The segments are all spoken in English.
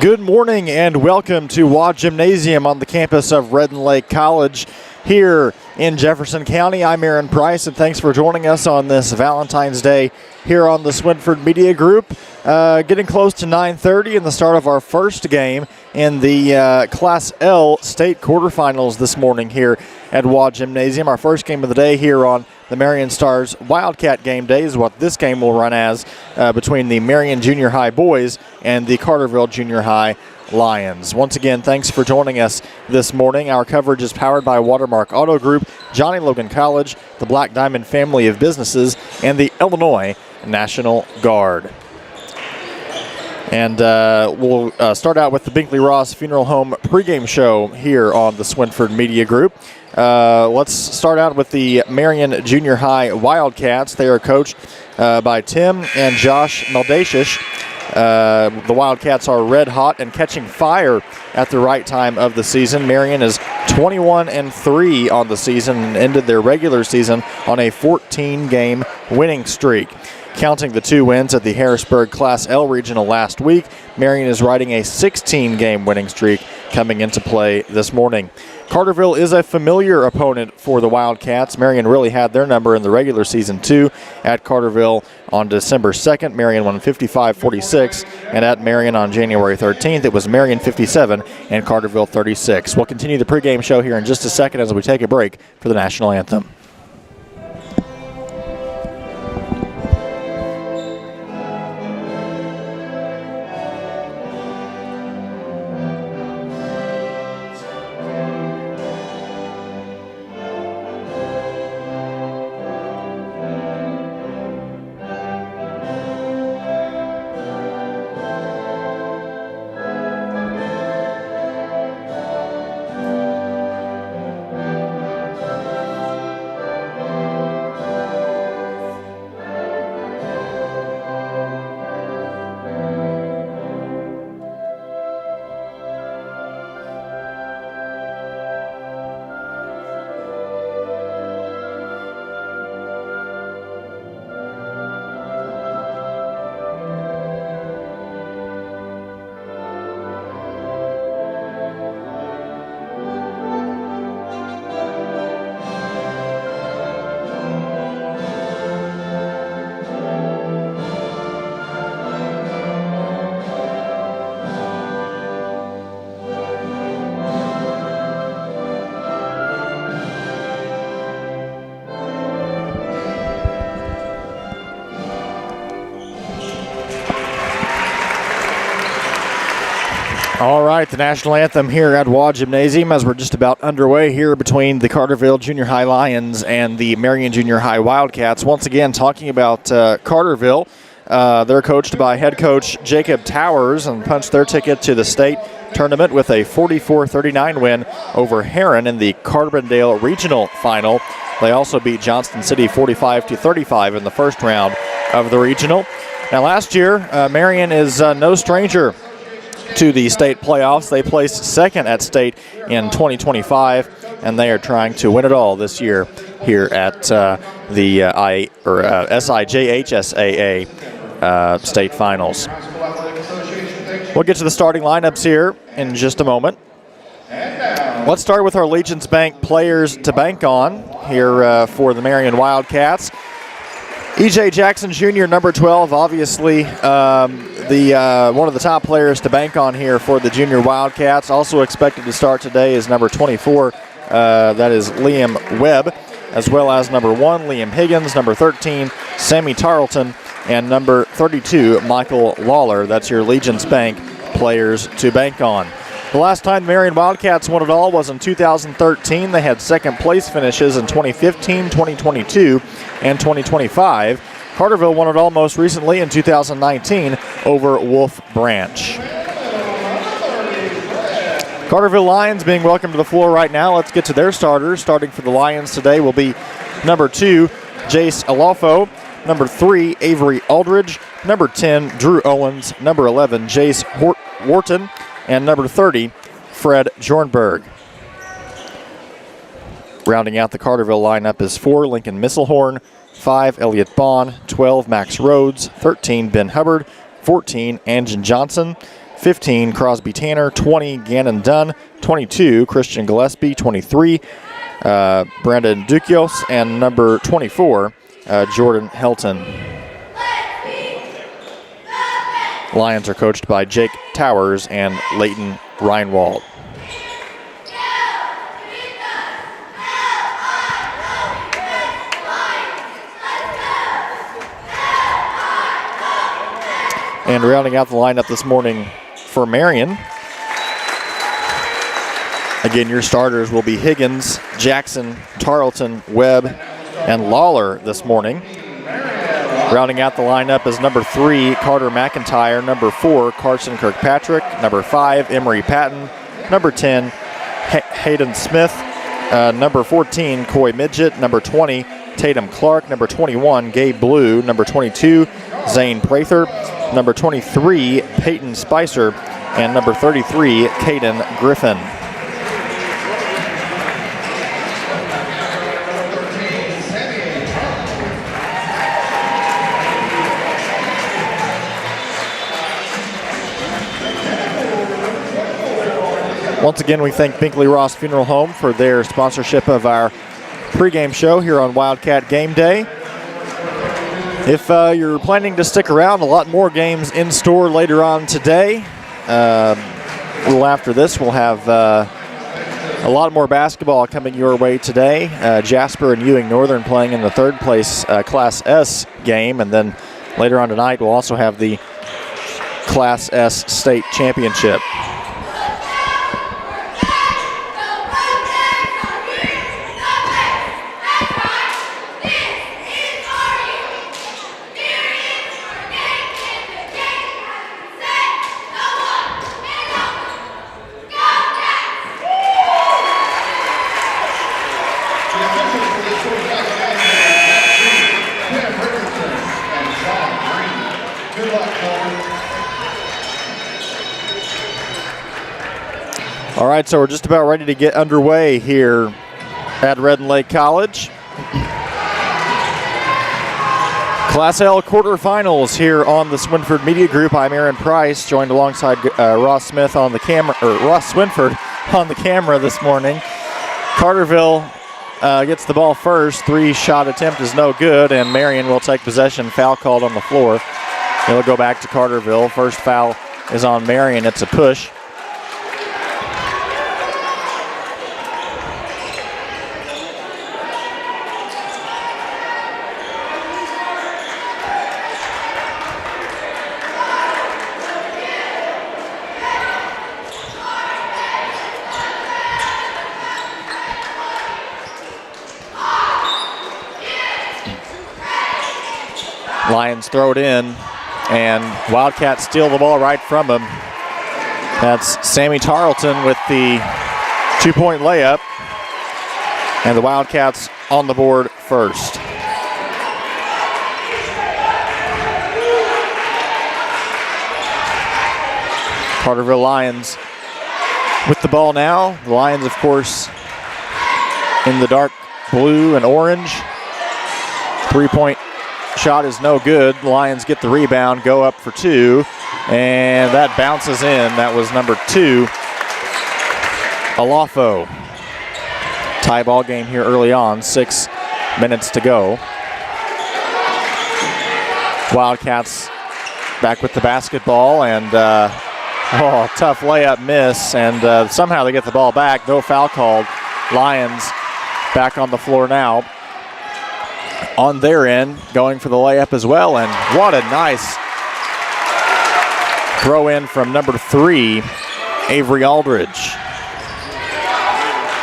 Good morning and welcome to Watt Gymnasium on the campus of Redden Lake College here in Jefferson County. I'm Aaron Price, and thanks for joining us on this Valentine's Day here on the Swinford Media Group. Getting close to 9:30 and the start of our first game in the Class L state quarterfinals this morning here at Watt Gymnasium. Our first game of the day here on the Marion Stars Wildcat Game Day is what this game will run as between the Marion Junior High boys and the Carterville Junior High Lions. Once again, thanks for joining us this morning. Our coverage is powered by Watermark Auto Group, Johnny Logan College, the Black Diamond family of businesses, and the Illinois National Guard. And we'll start out with the Binkley-Ross Funeral Home pregame show here on the Swinford Media Group. Let's start out with the Marion Junior High Wildcats. They are coached by Tim and Josh Meldashish. The Wildcats are red hot and catching fire at the right time of the season. Marion is 21-3 on the season and ended their regular season on a 14-game winning streak. Counting the 2 wins at the Harrisburg Class L Regional last week, Marion is riding a 16-game winning streak coming into play this morning. Carterville is a familiar opponent for the Wildcats. Marion really had their number in the regular season, too. At Carterville on December 2nd, Marion won 55-46, and at Marion on January 13th, it was Marion 57 and Carterville 36. We'll continue the pregame show here in just a second as we take a break for the national anthem. All right, the national anthem here at Watt Gymnasium as we're just about underway here between the Carterville Junior High Lions and the Marion Junior High Wildcats. Once again, talking about Carterville, they're coached by head coach Jacob Towers and punched their ticket to the state tournament with a 44-39 win over Herrin in the Carbondale Regional Final. They also beat Johnston City 45-35 in the first round of the regional. Now, last year, Marion is no stranger to the state playoffs. They placed second at state in 2025, and they are trying to win it all this year here at the SIJHSAA state finals. We'll get to the starting lineups here in just a moment. Let's start with our Legence Bank players to bank on here for the Marion Wildcats. E.J. Jackson Jr., number 12, obviously one of the top players to bank on here for the Junior Wildcats. Also expected to start today is number 24, that is Liam Webb, as well as number 1, Liam Higgins, number 13, Sammy Tarleton, and number 32, Michael Lawler. That's your Legence Bank players to bank on. The last time the Marion Wildcats won it all was in 2013. They had second place finishes in 2015, 2022, and 2025. Carterville won it all most recently in 2019 over Wolf Branch. Carterville Lions being welcomed to the floor right now. Let's get to their starters. Starting for the Lions today will be number 2, Jace Alofo, number 3, Avery Aldridge, number 10, Drew Owens, number 11, Jace Wharton, and number 30, Fred Jornberg. Rounding out the Carterville lineup is 4, Lincoln Misselhorn, 5, Elliott Bond, 12, Max Rhodes, 13, Ben Hubbard, 14, Anjan Johnson, 15, Crosby Tanner. 20, Gannon Dunn. 22, Christian Gillespie. 23, Brandon Dukios. And number 24, Jordan Helton. Lions are coached by Jake Towers and Leighton Reinwald. And rounding out the lineup this morning for Marion. Again, your starters will be Higgins, Jackson, Tarleton, Webb, and Lawler this morning. Rounding out the lineup is number 3, Carter McIntyre. Number 4, Carson Kirkpatrick. Number 5, Emery Patton. Number 10, Hayden Smith. Number 14, Coy Midget. Number 20, Tatum Clark. Number 21, Gabe Blue. Number 22, Zane Prather. Number 23, Peyton Spicer. And number 33, Caden Griffin. Once again, we thank Binkley-Ross Funeral Home for their sponsorship of our pregame show here on Wildcat Game Day. If you're planning to stick around, a lot more games in store later on today. A little after this, we'll have a lot more basketball coming your way today. Jasper and Ewing Northern playing in the third place Class S game. And then later on tonight, we'll also have the Class S state championship. All right, so we're just about ready to get underway here at Red Lake College. Class L quarterfinals here on the Swinford Media Group. I'm Aaron Price, joined alongside Ross Smith on the camera, or Ross Swinford on the camera this morning. Carterville gets the ball first. 3-shot attempt is no good, and Marion will take possession. Foul called on the floor. It'll go back to Carterville. First foul is on Marion. It's a push. Lions throw it in, and Wildcats steal the ball right from him. That's Sammy Tarleton with the 2-point layup, and the Wildcats on the board first. Carterville Lions with the ball now. The Lions, of course, in the dark blue and orange. 3-point shot is no good. The Lions get the rebound, go up for 2, and that bounces in. That was number 2, Alafo. Tie ball game here early on, 6 minutes to go. Wildcats back with the basketball, and tough layup miss, and somehow they get the ball back. No foul called. Lions back on the floor now. On their end, going for the layup as well, and what a nice throw in from number 3, Avery Aldridge,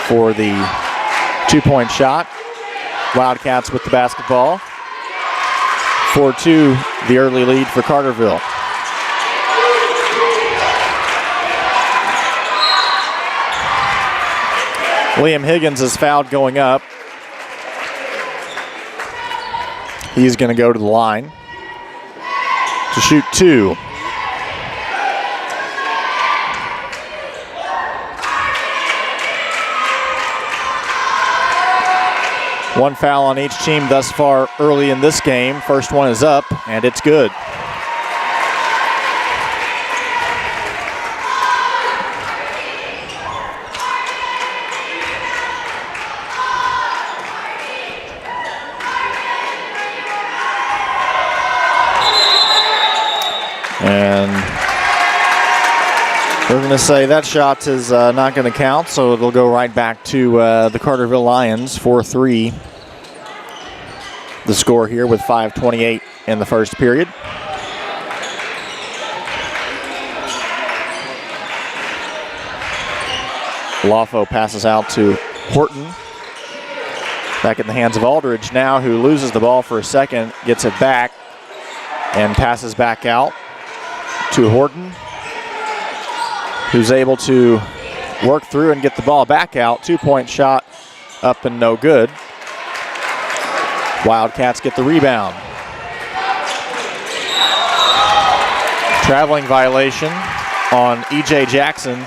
for the 2-point shot. Wildcats with the basketball. 4-2, the early lead for Carterville. Liam Higgins is fouled going up. He's going to go to the line to shoot 2. One foul on each team thus far early in this game. First one is up, and it's good. And we're going to say that shot is not going to count, so it'll go right back to the Carterville Lions, 4-3. The score here with 5:28 in the first period. Lawler passes out to Horton. Back in the hands of Aldridge now, who loses the ball for a second, gets it back, and passes back out to Horton, who's able to work through and get the ball back out. 2-point shot up and no good. Wildcats get the rebound. Traveling violation on E.J. Jackson.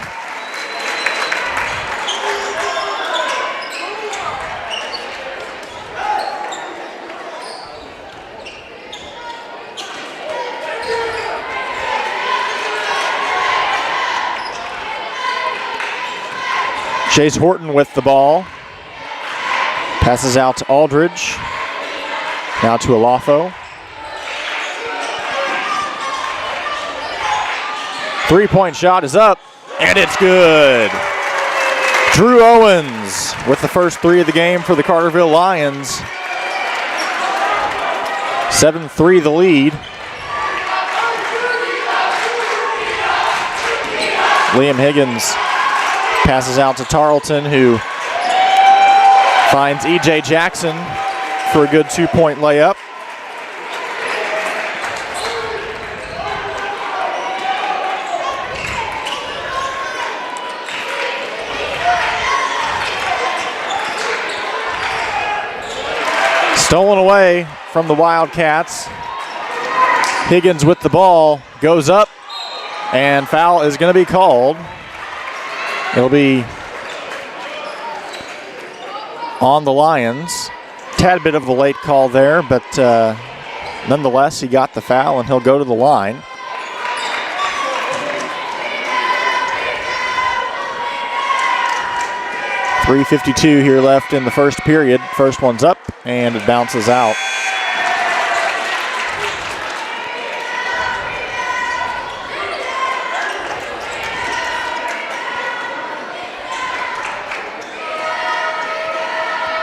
Chase Horton with the ball. Passes out to Aldridge. Now to Alafo. 3-point shot is up, and it's good. Drew Owens with the first three of the game for the Carterville Lions. 7-3 the lead. Liam Higgins passes out to Tarleton, who finds E.J. Jackson for a good 2-point layup. Stolen away from the Wildcats. Higgins with the ball, goes up, and foul is going to be called. It'll be on the Lions. Tad bit of a late call there, but nonetheless, he got the foul, and he'll go to the line. .352 here left in the first period. First one's up, and it bounces out.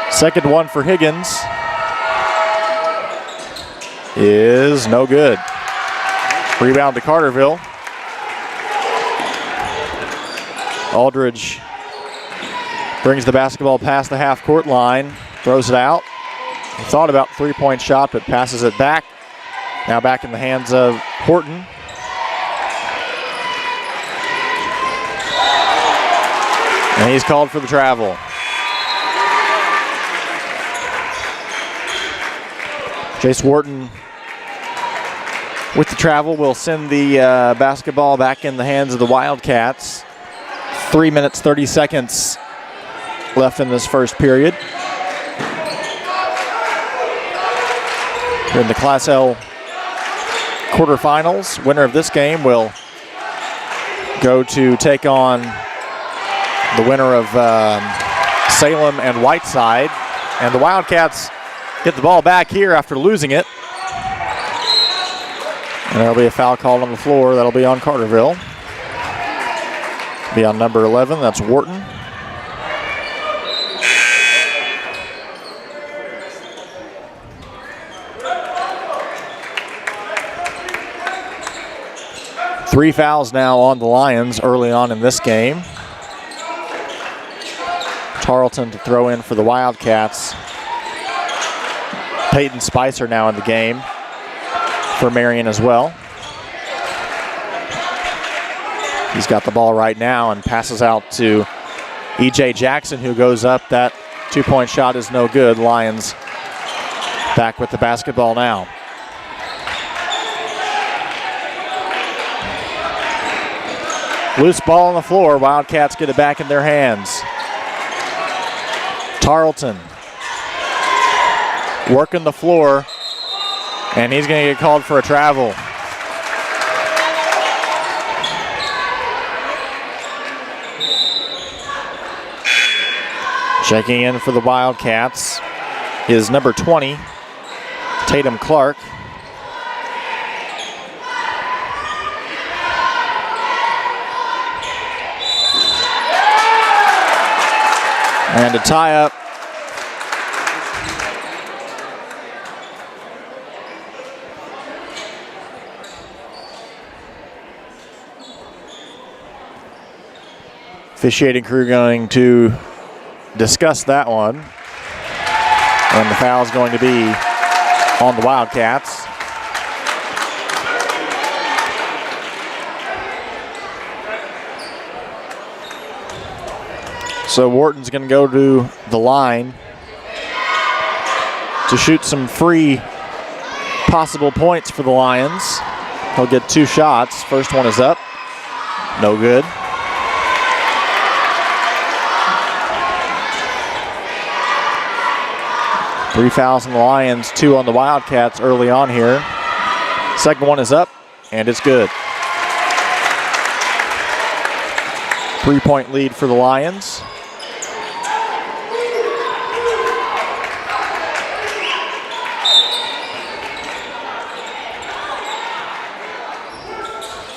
Second one for Higgins is no good. Rebound to Carterville. Aldridge brings the basketball past the half-court line, throws it out. He thought about 3-point shot, but passes it back. Now back in the hands of Horton. And he's called for the travel. Jace Wharton with the travel will send the basketball back in the hands of the Wildcats. 3 minutes, 30 seconds left in this first period. We're in the Class L quarterfinals. Winner of this game will go to take on the winner of Salem and Whiteside. And the Wildcats get the ball back here after losing it. And there'll be a foul called on the floor. That'll be on Carterville. Be on number 11. That's Wharton. Three fouls now on the Lions early on in this game. Tarleton to throw in for the Wildcats. Peyton Spicer now in the game for Marion as well. He's got the ball right now and passes out to E.J. Jackson, who goes up. That 2-point shot is no good. Lions back with the basketball now. Loose ball on the floor. Wildcats get it back in their hands. Tarleton working the floor, and he's going to get called for a travel. Checking in for the Wildcats is number 20, Tatum Clark. And a tie up. Officiating crew going to discuss that one. And the foul is going to be on the Wildcats. So Wharton's going to go to the line to shoot some free possible points for the Lions. He'll get 2 shots. First one is up. No good. 3 fouls on the Lions, 2 on the Wildcats early on here. Second one is up, and it's good. 3-point lead for the Lions.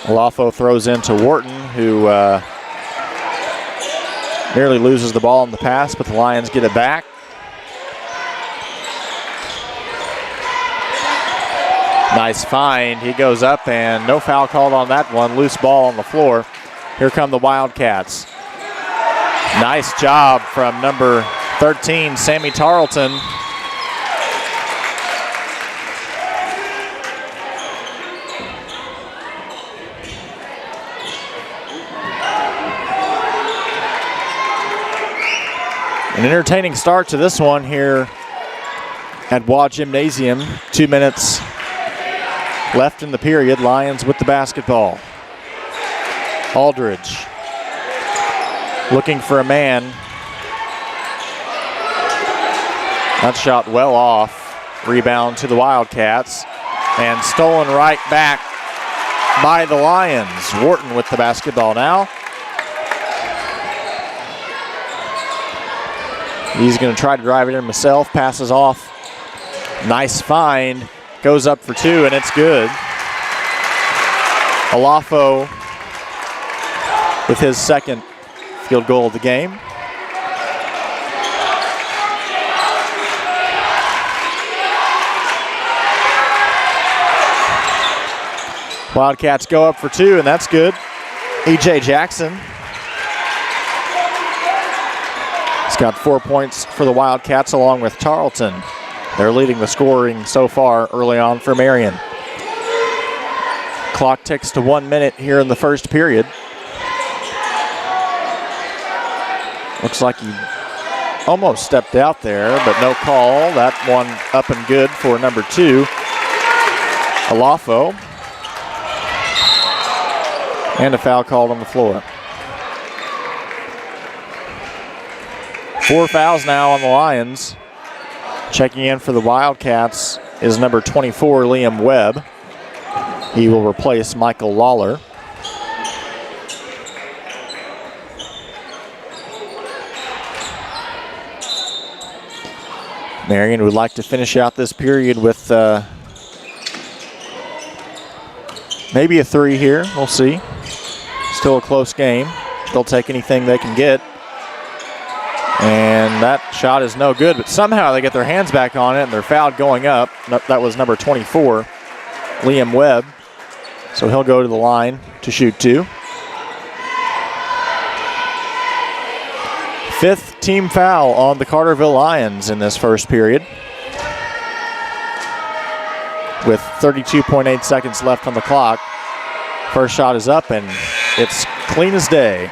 Olafo throws into Wharton, who nearly loses the ball in the pass, but the Lions get it back. Nice find. He goes up, and no foul called on that one. Loose ball on the floor. Here come the Wildcats. Nice job from number 13, Sammy Tarleton. An entertaining start to this one here at Waugh Gymnasium. 2 minutes left in the period. Lions with the basketball. Aldridge looking for a man. That shot well off. Rebound to the Wildcats. And stolen right back by the Lions. Wharton with the basketball now. He's going to try to drive it in himself. Passes off. Nice find. Goes up for 2, and it's good. Olafo with his second field goal of the game. Wildcats go up for 2, and that's good. E.J. Jackson. He's got 4 points for the Wildcats along with Tarleton. They're leading the scoring so far early on for Marion. Clock ticks to 1 minute here in the first period. Looks like he almost stepped out there, but no call. That one up and good for number 2, Olafo. And a foul called on the floor. 4 fouls now on the Lions. Checking in for the Wildcats is number 24, Liam Webb. He will replace Michael Lawler. Marion would like to finish out this period with maybe a 3 here. We'll see. Still a close game. They'll take anything they can get. And that shot is no good, but somehow they get their hands back on it, and they're fouled going up. That was number 24, Liam Webb. So he'll go to the line to shoot 2. 5th team foul on the Carterville Lions in this first period. With 32.8 seconds left on the clock. First shot is up, and it's clean as day.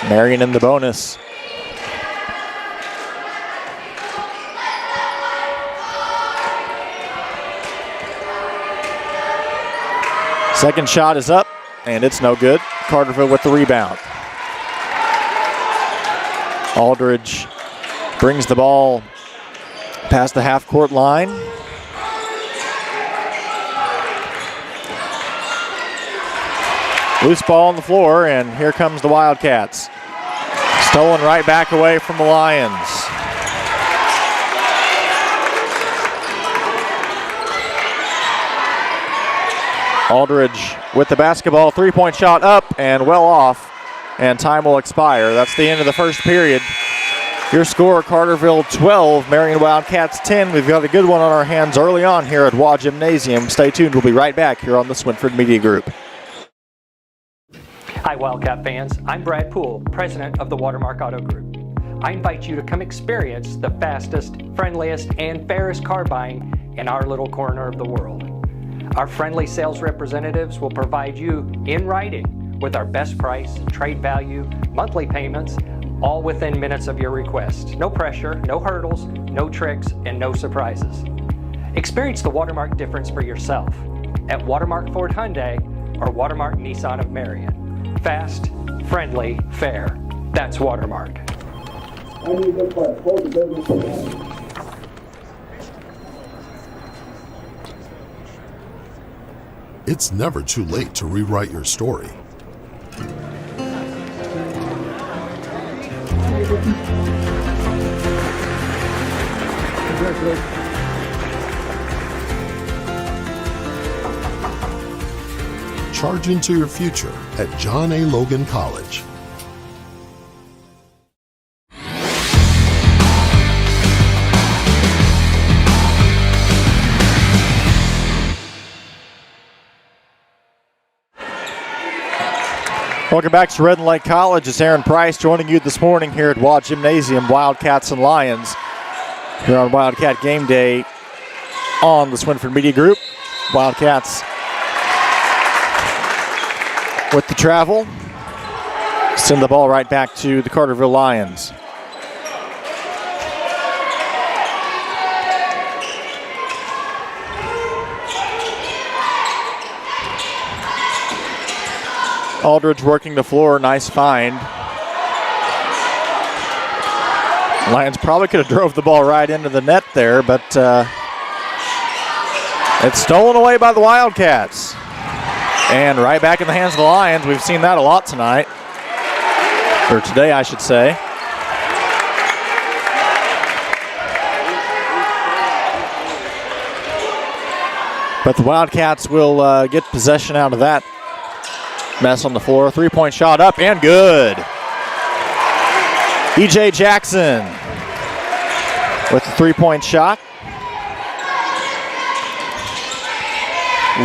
Marion in the bonus. Second shot is up, and it's no good. Carterville with the rebound. Aldridge brings the ball past the half-court line. Loose ball on the floor, and here comes the Wildcats. Stolen right back away from the Lions. Aldridge with the basketball, three-point shot up and well off, and time will expire. That's the end of the first period. Your score, Carterville 12, Marion Wildcats 10. We've got a good one on our hands early on here at Waugh Gymnasium. Stay tuned. We'll be right back here on the Swinford Media Group. Hi, Wildcat fans. I'm Brad Poole, president of the Watermark Auto Group. I invite you to come experience the fastest, friendliest, and fairest car buying in our little corner of the world. Our friendly sales representatives will provide you in writing with our best price, trade value, monthly payments, all within minutes of your request. No pressure, no hurdles, no tricks, and no surprises. Experience the Watermark difference for yourself at Watermark Ford Hyundai or Watermark Nissan of Marion. Fast, friendly, fair. That's Watermark. It's never too late to rewrite your story. Charge into your future at John A. Logan College. Welcome back to Red and Lake College. It's Aaron Price joining you this morning here at Waugh Gymnasium, Wildcats and Lions. Here on Wildcat Game Day on the Swinford Media Group. Wildcats with the travel. Send the ball right back to the Carterville Lions. Aldridge working the floor, nice find. Lions probably could have drove the ball right into the net there, but it's stolen away by the Wildcats. And right back in the hands of the Lions. We've seen that a lot tonight, or today I should say. But the Wildcats will get possession out of that mess on the floor. Three-point shot up and good. E.J. Jackson with the three-point shot.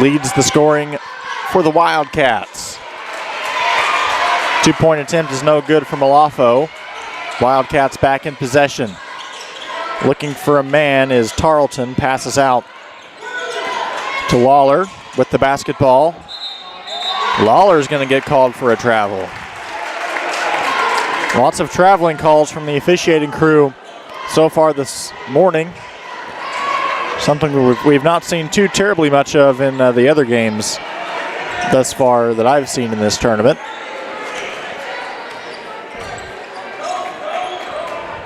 Leads the scoring for the Wildcats. Two-point attempt is no good from Malafo. Wildcats back in possession. Looking for a man is Tarleton. Passes out to Lawler with the basketball. Lawler's going to get called for a travel. Lots of traveling calls from the officiating crew so far this morning. Something we've not seen too terribly much of in the other games thus far that I've seen in this tournament.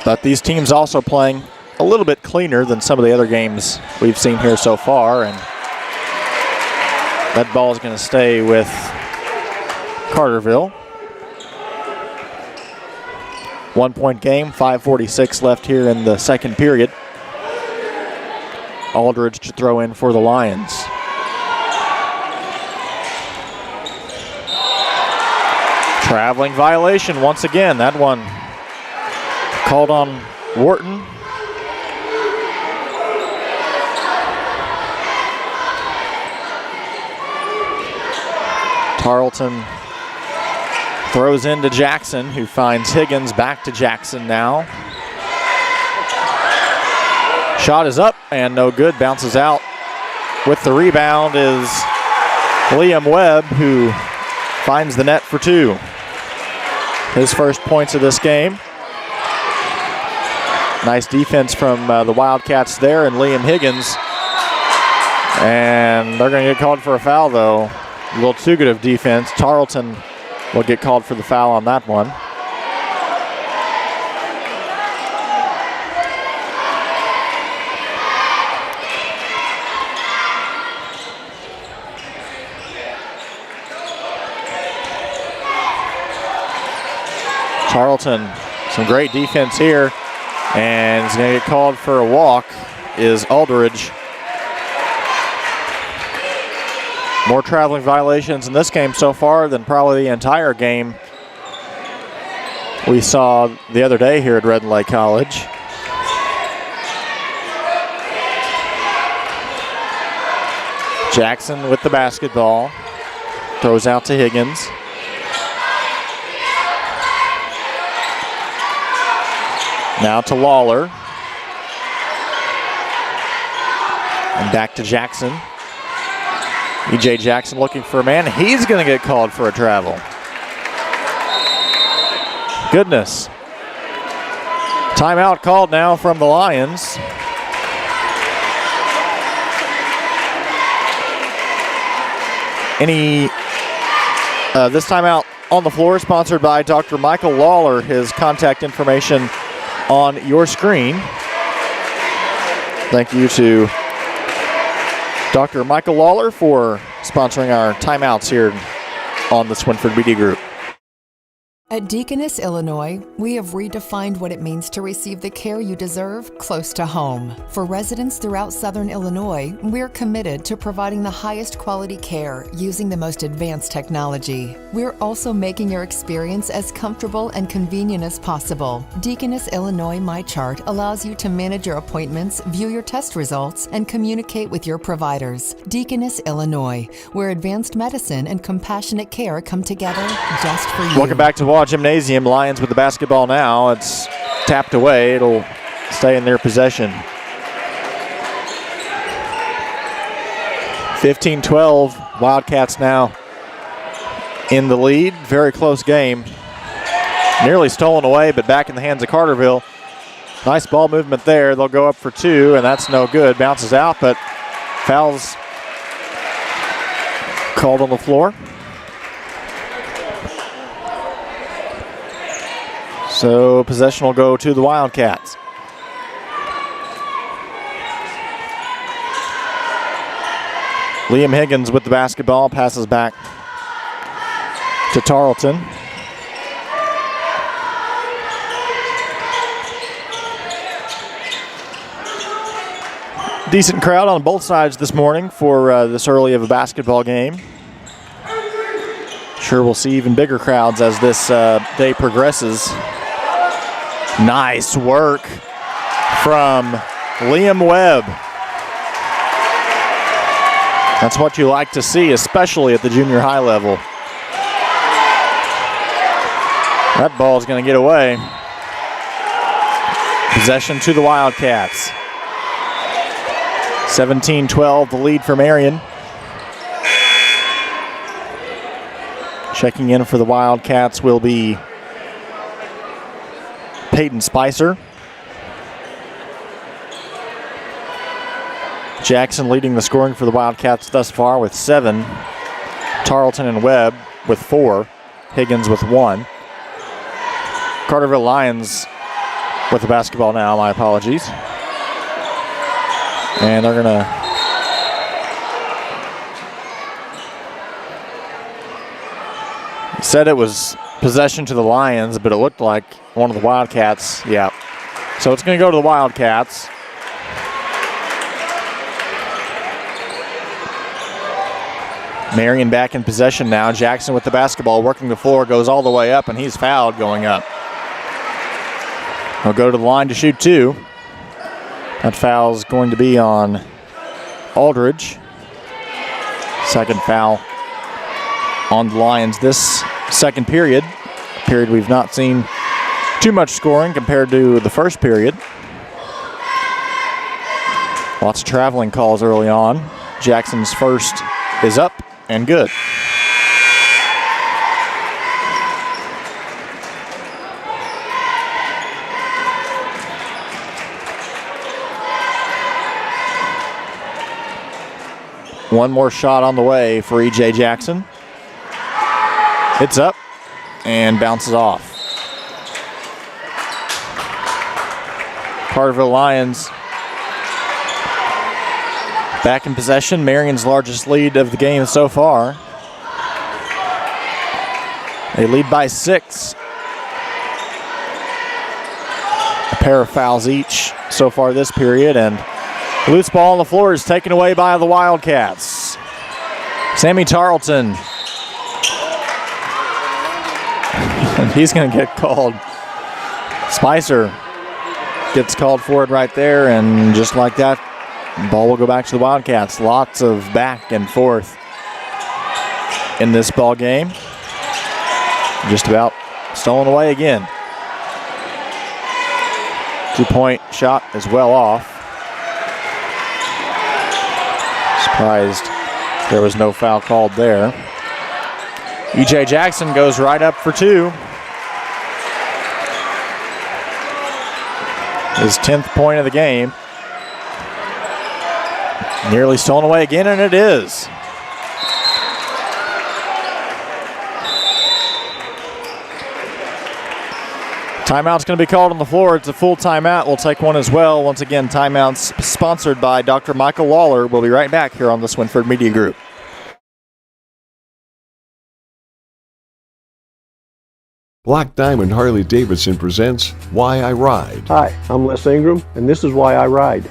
But these teams also playing a little bit cleaner than some of the other games we've seen here so far, and that ball is going to stay with Carterville. 1 point game, 5:46 left here in the second period. Aldridge to throw in for the Lions. Traveling violation once again. That one called on Wharton. Tarleton throws into Jackson, who finds Higgins. Back to Jackson now. Shot is up and no good. Bounces out. With the rebound is Liam Webb, who finds the net for two. His first points of this game. Nice defense from the Wildcats there and Liam Higgins. And they're going to get called for a foul, though. A little too good of defense. Tarleton will get called for the foul on that one. Tarleton, some great defense here, and he's going to get called for a walk is Aldridge. More traveling violations in this game so far than probably the entire game we saw the other day here at Red Lake College. Jackson with the basketball. Throws out to Higgins. Now to Lawler. And back to Jackson. E.J. Jackson looking for a man. He's going to get called for a travel. Goodness. Timeout called now from the Lions. This timeout on the floor sponsored by Dr. Michael Lawler. His contact information on your screen. Thank you to Dr. Michael Lawler for sponsoring our timeouts here on the Swinford Media Group. At Deaconess, Illinois, we have redefined what it means to receive the care you deserve close to home. For residents throughout Southern Illinois, we're committed to providing the highest quality care using the most advanced technology. We're also making your experience as comfortable and convenient as possible. Deaconess, Illinois MyChart allows you to manage your appointments, view your test results, and communicate with your providers. Deaconess, Illinois, where advanced medicine and compassionate care come together just for you. Welcome back to Wall Gymnasium. Lions with the basketball now. It's tapped away. It'll stay in their possession. 15-12. Wildcats now in the lead. Very close game. Nearly stolen away, but back in the hands of Carterville. Nice ball movement there. They'll go up for two, and that's no good. Bounces out, but fouls called on the floor. So possession will go to the Wildcats. Liam Higgins with the basketball, passes back to Tarleton. Decent crowd on both sides this morning for this early of a basketball game. Sure, we'll see even bigger crowds as this day progresses. Nice work from Liam Webb. That's what you like to see, especially at the junior high level. That ball is going to get away. Possession to the Wildcats. 17-12, the lead for Marion. Checking in for the Wildcats will be Peyton Spicer. Jackson leading the scoring for the Wildcats thus far with 7. Tarleton and Webb with 4. Higgins with 1. Carterville Lions with the basketball now, my apologies. And they're going to said it was possession to the Lions, but it looked like one of the Wildcats. Yeah. So it's going to go to the Wildcats. Marion back in possession now. Jackson with the basketball, working the floor, goes all the way up, and he's fouled going up. He'll go to the line to shoot 2. That foul's going to be on Aldridge. Second foul on the Lions this second period. A period we've not seen too much scoring compared to the first period. Lots of traveling calls early on. Jackson's first is up and good. One more shot on the way for E.J. Jackson. It's up and bounces off. Carterville Lions back in possession. Marion's largest lead of the game so far. They lead by 6. A pair of fouls each so far this period, and loose ball on the floor is taken away by the Wildcats. Sammy Tarleton. And he's going to get called. Spicer gets called for it right there, and just like that, the ball will go back to the Wildcats. Lots of back and forth in this ball game. Just about stolen away again. 2-point shot is well off. Surprised there was no foul called there. E.J. Jackson goes right up for two. His 10th point of the game. Nearly stolen away again, and it is. Timeout's going to be called on the floor. It's a full timeout. We'll take one as well. Once again, timeouts sponsored by Dr. Michael Lawler. We'll be right back here on the Swinford Media Group. Black Diamond Harley-Davidson presents Why I Ride. Hi, I'm Les Ingram, and this is Why I Ride.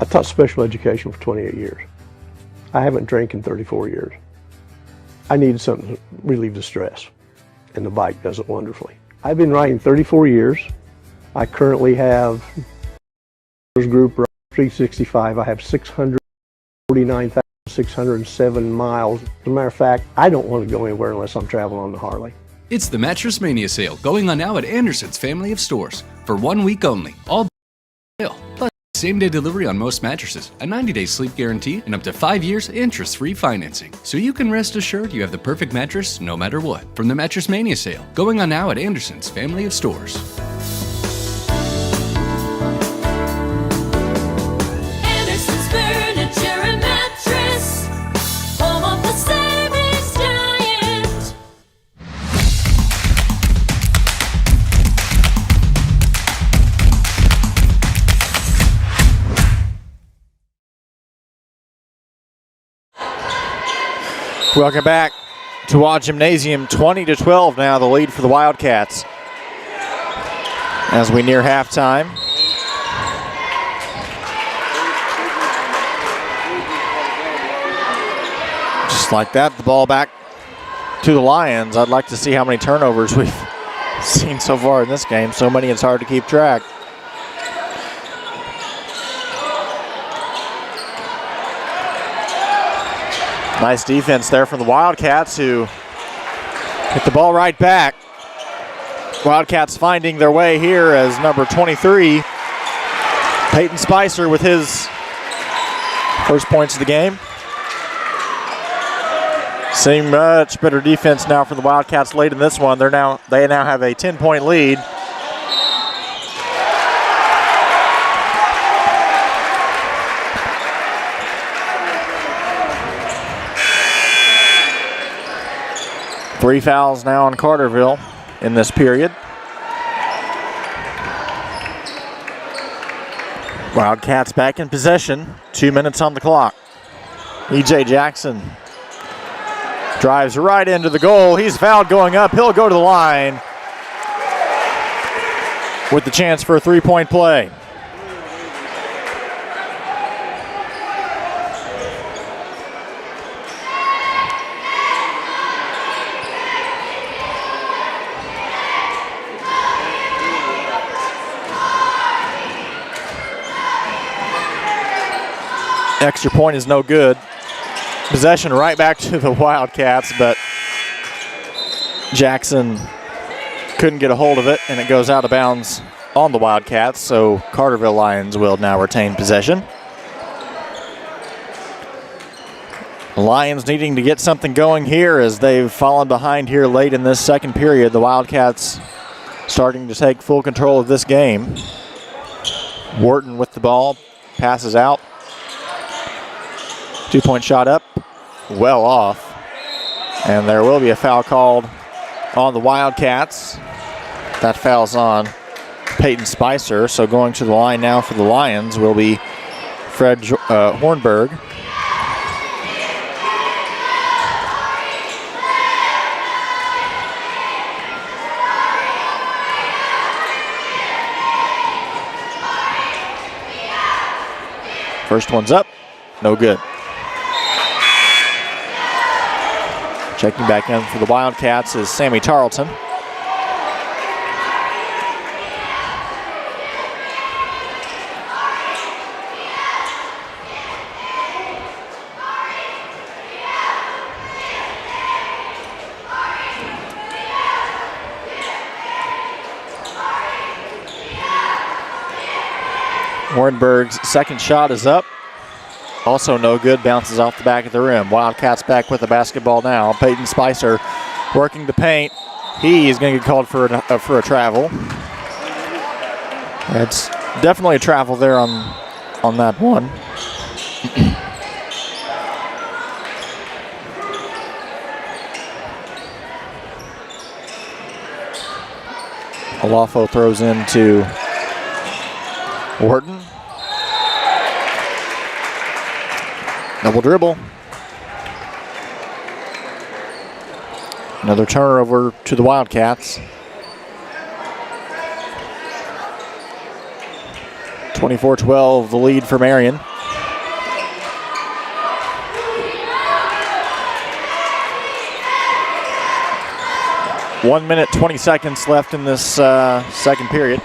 I taught special education for 28 years. I haven't drank in 34 years. I needed something to relieve the stress, and the bike does it wonderfully. I've been riding 34 years. I currently have group 365. I have 649,607 miles. As a matter of fact, I don't want to go anywhere unless I'm traveling on the Harley. It's the Mattress Mania sale going on now at Anderson's family of stores for 1 week only. All sale. Plus same-day delivery on most mattresses, a 90-day sleep guarantee, and up to 5 years interest-free financing. So you can rest assured you have the perfect mattress no matter what. From the Mattress Mania sale going on now at Anderson's family of stores. Anderson's Furniture and Mattress, home of the savings giant. Welcome back to Watt Gymnasium. 20-12 now, the lead for the Wildcats as we near halftime. Just like that, the ball back to the Lions. I'd like to see how many turnovers we've seen so far in this game. So many it's hard to keep track. Nice defense there from the Wildcats, who hit the ball right back. Wildcats finding their way here as number 23, Peyton Spicer, with his first points of the game. Seeing much better defense now from the Wildcats late in this one. They now have a 10-point lead. Three fouls now on Carterville in this period. Wildcats back in possession. 2 minutes on the clock. E.J. Jackson drives right into the goal. He's fouled going up. He'll go to the line with the chance for a three-point play. Extra point is no good. Possession right back to the Wildcats, but Jackson couldn't get a hold of it, and it goes out of bounds on the Wildcats, so Carterville Lions will now retain possession. Lions needing to get something going here as they've fallen behind here late in this second period. The Wildcats starting to take full control of this game. Wharton with the ball, passes out. 2-point shot up, well off. And there will be a foul called on the Wildcats. That foul's on Peyton Spicer. So going to the line now for the Lions will be Fred Hornberg. First one's up, no good. Checking back in for the Wildcats is Sammy Tarleton. Warrenburg's second shot is up. Also no good, bounces off the back of the rim. Wildcats back with the basketball now. Peyton Spicer working the paint. He is going to get called for a travel. It's definitely a travel there on that one. Olafo throws into Wharton. Double dribble. Another turnover to the Wildcats. 24-12, the lead for Marion. One minute, 20 seconds left in this second period.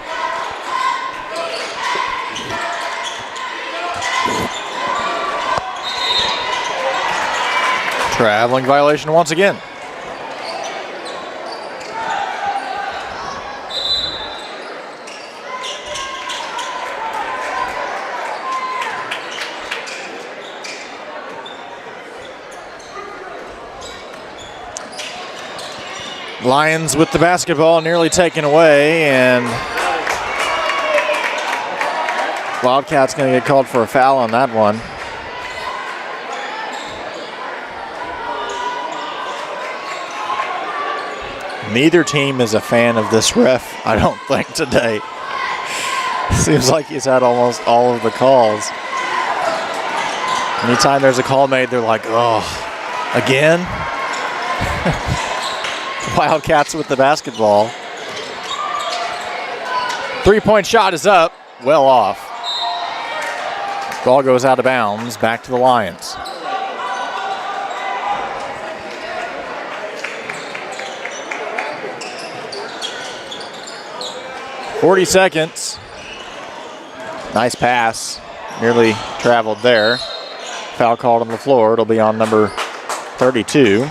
Traveling violation once again. Lions with the basketball nearly taken away, and Wildcats going to get called for a foul on that one. Neither team is a fan of this ref, I don't think, today. Seems like he's had almost all of the calls. Anytime there's a call made, they're like, oh, again? Wildcats with the basketball. Three-point shot is up, well off. Ball goes out of bounds, back to the Lions. .40 seconds. Nice pass. Nearly traveled there. Foul called on the floor. It'll be on number 32.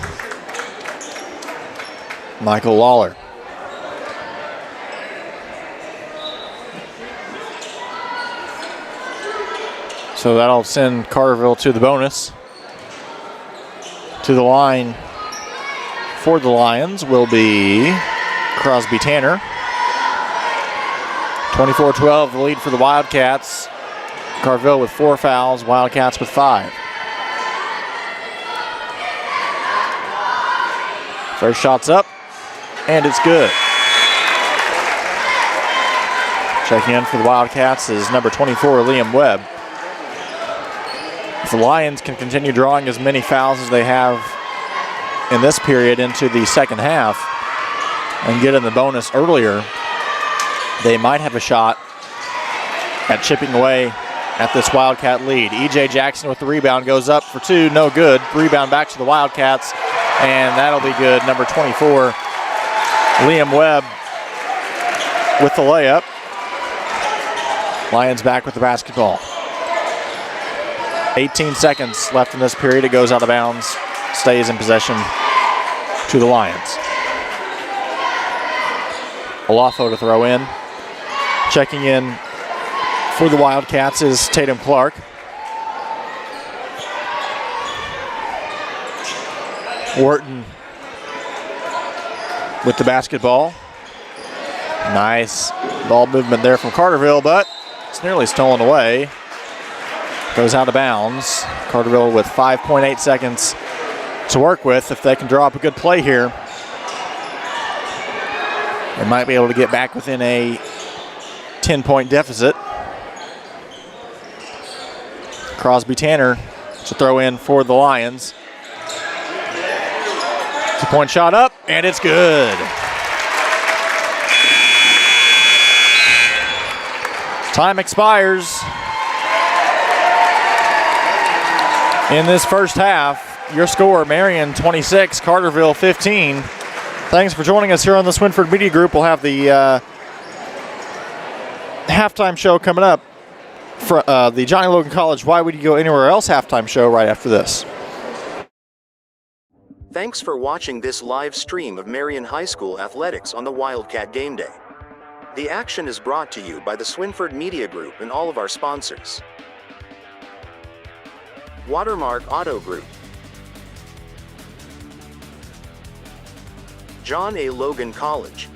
Michael Lawler. So that'll send Carterville to the bonus. To the line for the Lions will be Crosby Tanner. 24-12, the lead for the Wildcats. Carterville with 4 fouls, Wildcats with 5. First shot's up, and it's good. Checking in for the Wildcats is number 24, Liam Webb. If the Lions can continue drawing as many fouls as they have in this period into the second half and get in the bonus earlier, they might have a shot at chipping away at this Wildcat lead. E.J. Jackson with the rebound, goes up for 2, no good. Rebound back to the Wildcats, and that'll be good. Number 24, Liam Webb with the layup. Lions back with the basketball. 18 seconds left in this period. It goes out of bounds, stays in possession to the Lions. Olafo to throw in. Checking in for the Wildcats is Tatum Clark. Wharton with the basketball. Nice ball movement there from Carterville, but it's nearly stolen away. Goes out of bounds. Carterville with 5.8 seconds to work with. If they can draw up a good play here, they might be able to get back within a 10-point deficit. Crosby Tanner to throw in for the Lions. 2-point shot up, and it's good. Time expires in this first half. your score, Marion 26, Carterville 15. Thanks for joining us here on the Swinford Media Group. We'll have the halftime show coming up for the Johnny Logan College Why Would You Go Anywhere Else halftime show right after this. Thanks for watching this live stream of Marion High School athletics on the Wildcat Game Day. The action is brought to you by the Swinford Media Group and all of our sponsors. Watermark Auto Group, John A. Logan College,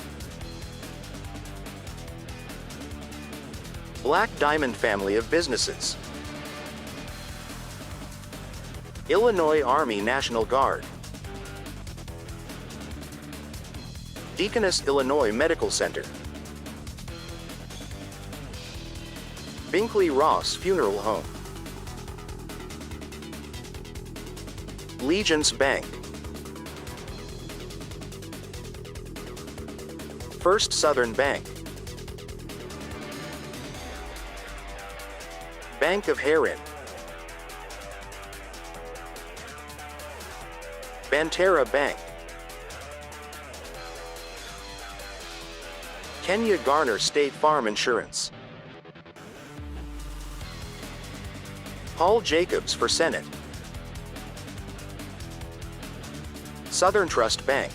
Black Diamond Family of Businesses, Illinois Army National Guard, Deaconess Illinois Medical Center, Binkley-Ross Funeral Home, Legence Bank, First Southern Bank, Bank of Herrin, Banterra Bank, Kenya Garner State Farm Insurance, Paul Jacobs for Senate, SouthernTrust Bank,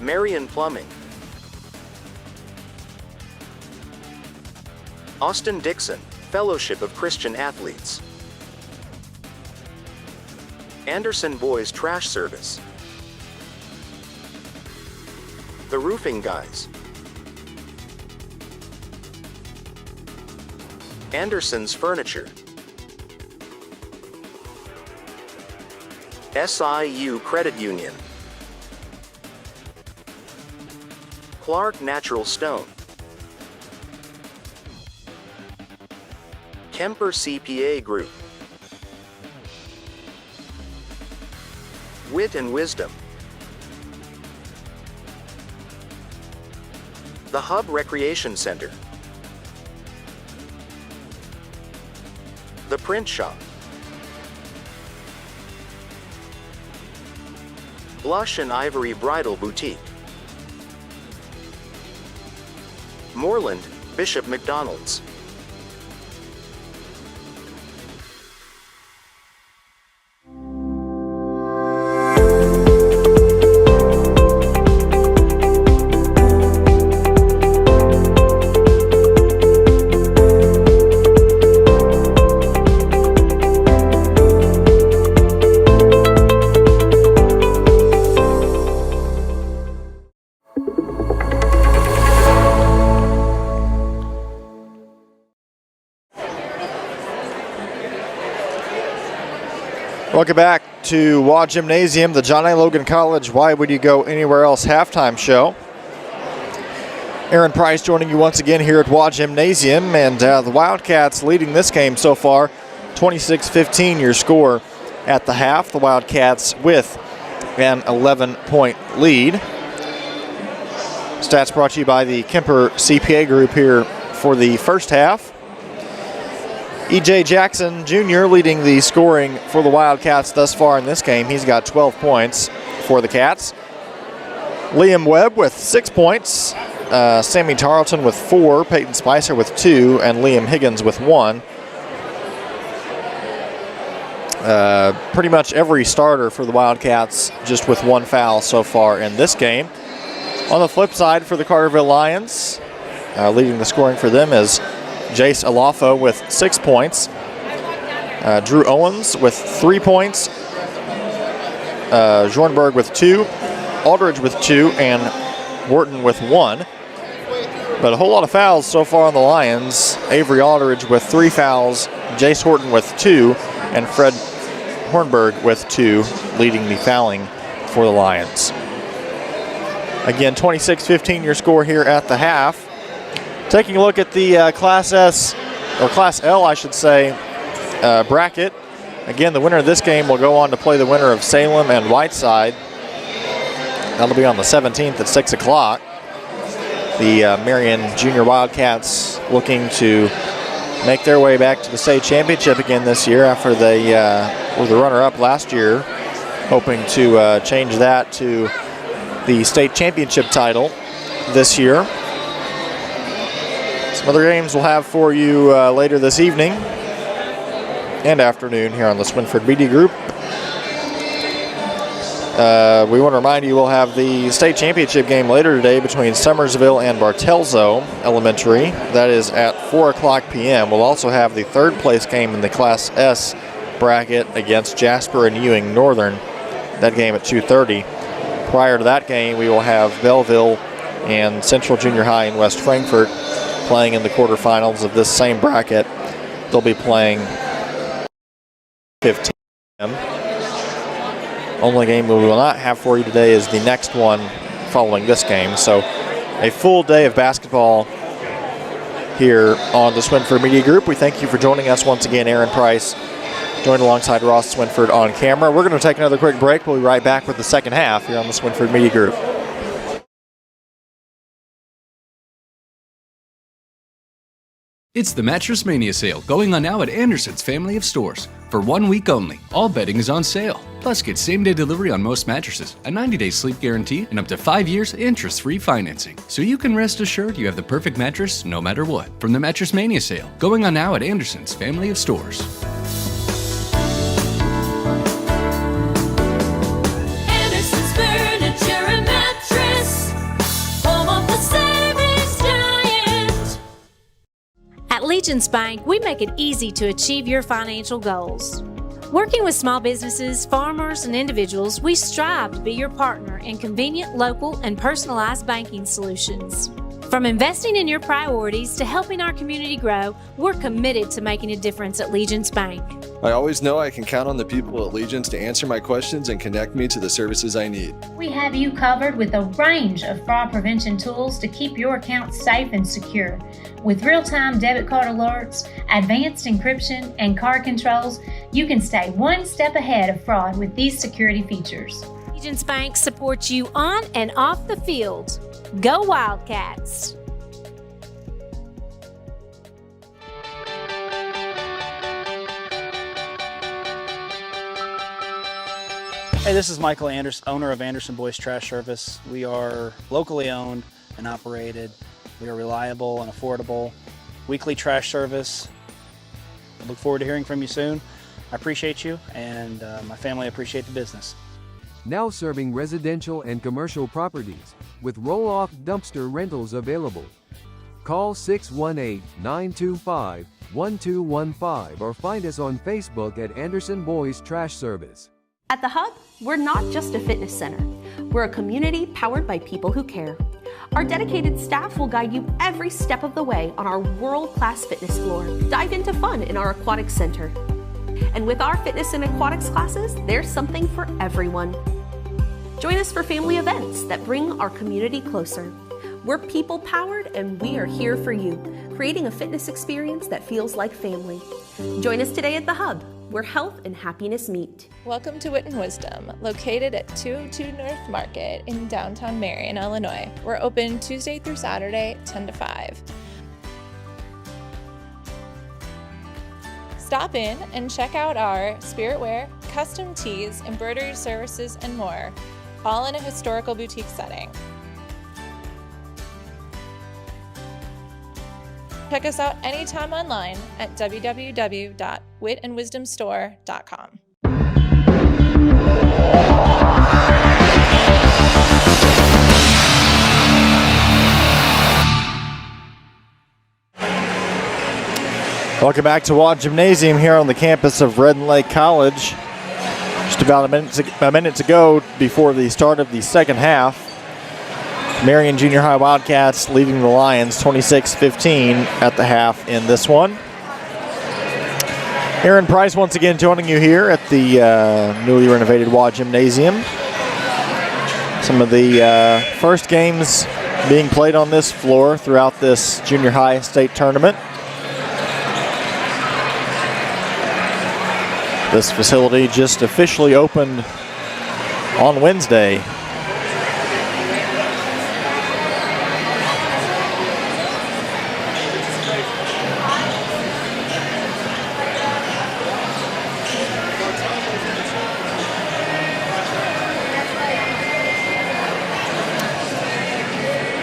Marion Plumbing, Austin Dickson, Fellowship of Christian Athletes, Anderson Boys Trash Service, The Roofing Guys, Anderson's Furniture, SIU Credit Union, Clark Natural Stone, Kemper CPA Group, Wit Wisdom, The Hub Recreation Center, The Print Shop, Blush and Ivory Bridal Boutique, Moreland, Bishop McDonald's, Welcome back to Waugh Gymnasium, the John A. Logan College Why Would You Go Anywhere Else halftime show. Aaron Price joining you once again here at Waugh Gymnasium, and the Wildcats leading this game so far, 26-15 your score at the half. The Wildcats with an 11-point lead. Stats brought to you by the Kemper CPA Group here for the first half. E.J. Jackson Jr. leading the scoring for the Wildcats thus far in this game. He's got 12 points for the Cats. Liam Webb with 6 points. Sammy Tarleton with 4. Peyton Spicer with 2. And Liam Higgins with 1. Pretty much every starter for the Wildcats just with 1 foul so far in this game. On the flip side for the Carterville Lions, leading the scoring for them is Jace Alafo with 6 points. Drew Owens with 3 points. Jornberg with 2. Aldridge with 2. And Wharton with 1. But a whole lot of fouls so far on the Lions. Avery Aldridge with 3 fouls. Jace Horton with 2. And Fred Hornberg with 2, leading the fouling for the Lions. Again, 26-15 your score here at the half. Taking a look at the Class S, or Class L, I should say, bracket. Again, the winner of this game will go on to play the winner of Salem and Whiteside. That'll be on the 17th at 6 o'clock. The Marion Junior Wildcats looking to make their way back to the state championship again this year after they were the runner-up last year, hoping to change that to the state championship title this year. Some other games we'll have for you later this evening and afternoon here on the Swinford Media Group. We want to remind you we'll have the state championship game later today between Summersville and Bartelzo Elementary. That is at 4 o'clock p.m. We'll also have the third place game in the Class S bracket against Jasper and Ewing Northern. That game at 2:30. Prior to that game, we will have Belleville and Central Junior High in West Frankfort playing in the quarterfinals of this same bracket. They'll be playing 15 p.m. Only game we will not have for you today is the next one following this game. So a full day of basketball here on the Swinford Media Group. We thank you for joining us once again. Aaron Price joined alongside Ross Swinford on camera. We're going to take another quick break. We'll be right back with the second half here on the Swinford Media Group. It's the Mattress Mania sale going on now at Anderson's family of stores. For 1 week only, all bedding is on sale. Plus, get same-day delivery on most mattresses, a 90-day sleep guarantee, and up to 5 years interest-free financing. So you can rest assured you have the perfect mattress no matter what. From the Mattress Mania sale going on now at Anderson's family of stores. Anderson's Furniture and Mattress, home of the savings giant. At Legence Bank, we make it easy to achieve your financial goals. Working with small businesses, farmers, and individuals, we strive to be your partner in convenient, local, and personalized banking solutions. From investing in your priorities to helping our community grow, we're committed to making a difference at Legence Bank. I always know I can count on the people at Legence to answer my questions and connect me to the services I need. We have you covered with a range of fraud prevention tools to keep your accounts safe and secure. With real-time debit card alerts, advanced encryption, and card controls, you can stay one step ahead of fraud with these security features. Legence Bank supports you on and off the field. Go Wildcats! Hey, this is Michael Anderson, owner of Anderson Boys Trash Service. We are locally owned and operated. We are reliable and affordable. Weekly trash service. I look forward to hearing from you soon. I appreciate you, and my family appreciate the business. Now serving residential and commercial properties with roll-off dumpster rentals available. Call 618-925-1215 or find us on Facebook at Anderson Boys Trash Service. At The Hub, we're not just a fitness center. We're a community powered by people who care. Our dedicated staff will guide you every step of the way on our world-class fitness floor. Dive into fun in our aquatic center. And with our fitness and aquatics classes, there's something for everyone. Join us for family events that bring our community closer. We're people-powered and we are here for you, creating a fitness experience that feels like family. Join us today at The Hub, where health and happiness meet. Welcome to Wit Wisdom, located at 202 North Market in downtown Marion, Illinois. We're open Tuesday through Saturday, 10 to 5. Stop in and check out our spirit wear, custom tees, embroidery services, and more, all in a historical boutique setting. Check us out anytime online at www.witandwisdomstore.com. Welcome back to Watt Gymnasium here on the campus of Red Lake College. Just about a minute to go before the start of the second half. Marion Junior High Wildcats leading the Lions 26-15 at the half in this one. Aaron Price once again joining you here at the newly renovated Watt Gymnasium. Some of the first games being played on this floor throughout this junior high state tournament. This facility just officially opened on Wednesday.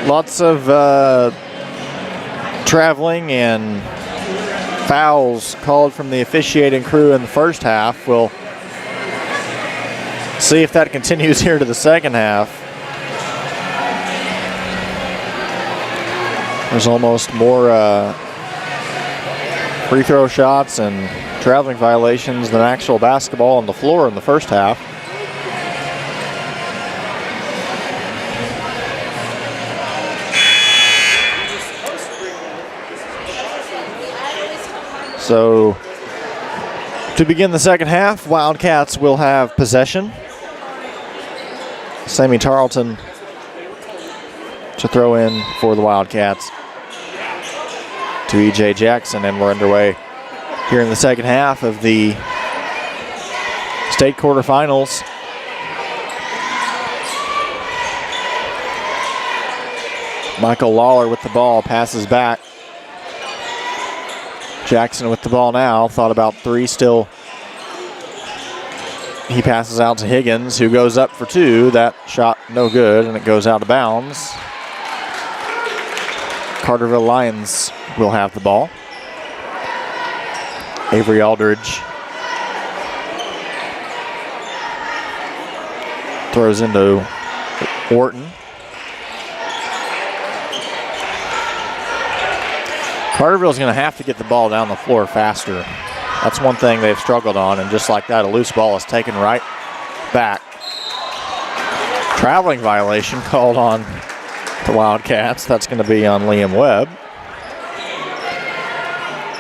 Lots of traveling and fouls called from the officiating crew in the first half. We'll see if that continues here to the second half. There's almost more free throw shots and traveling violations than actual basketball on the floor in the first half. So to begin the second half, Wildcats will have possession. Sammy Tarleton to throw in for the Wildcats to E.J. Jackson, and we're underway here in the second half of the state quarterfinals. Michael Lawler with the ball, passes back. Jackson with the ball now, thought about three still. He passes out to Higgins, who goes up for two. That shot no good, and it goes out of bounds. Carterville Lions will have the ball. Avery Aldridge throws into Orton. Carterville's going to have to get the ball down the floor faster. That's one thing they've struggled on, and just like that, a loose ball is taken right back. Traveling violation called on the Wildcats. That's going to be on Liam Webb.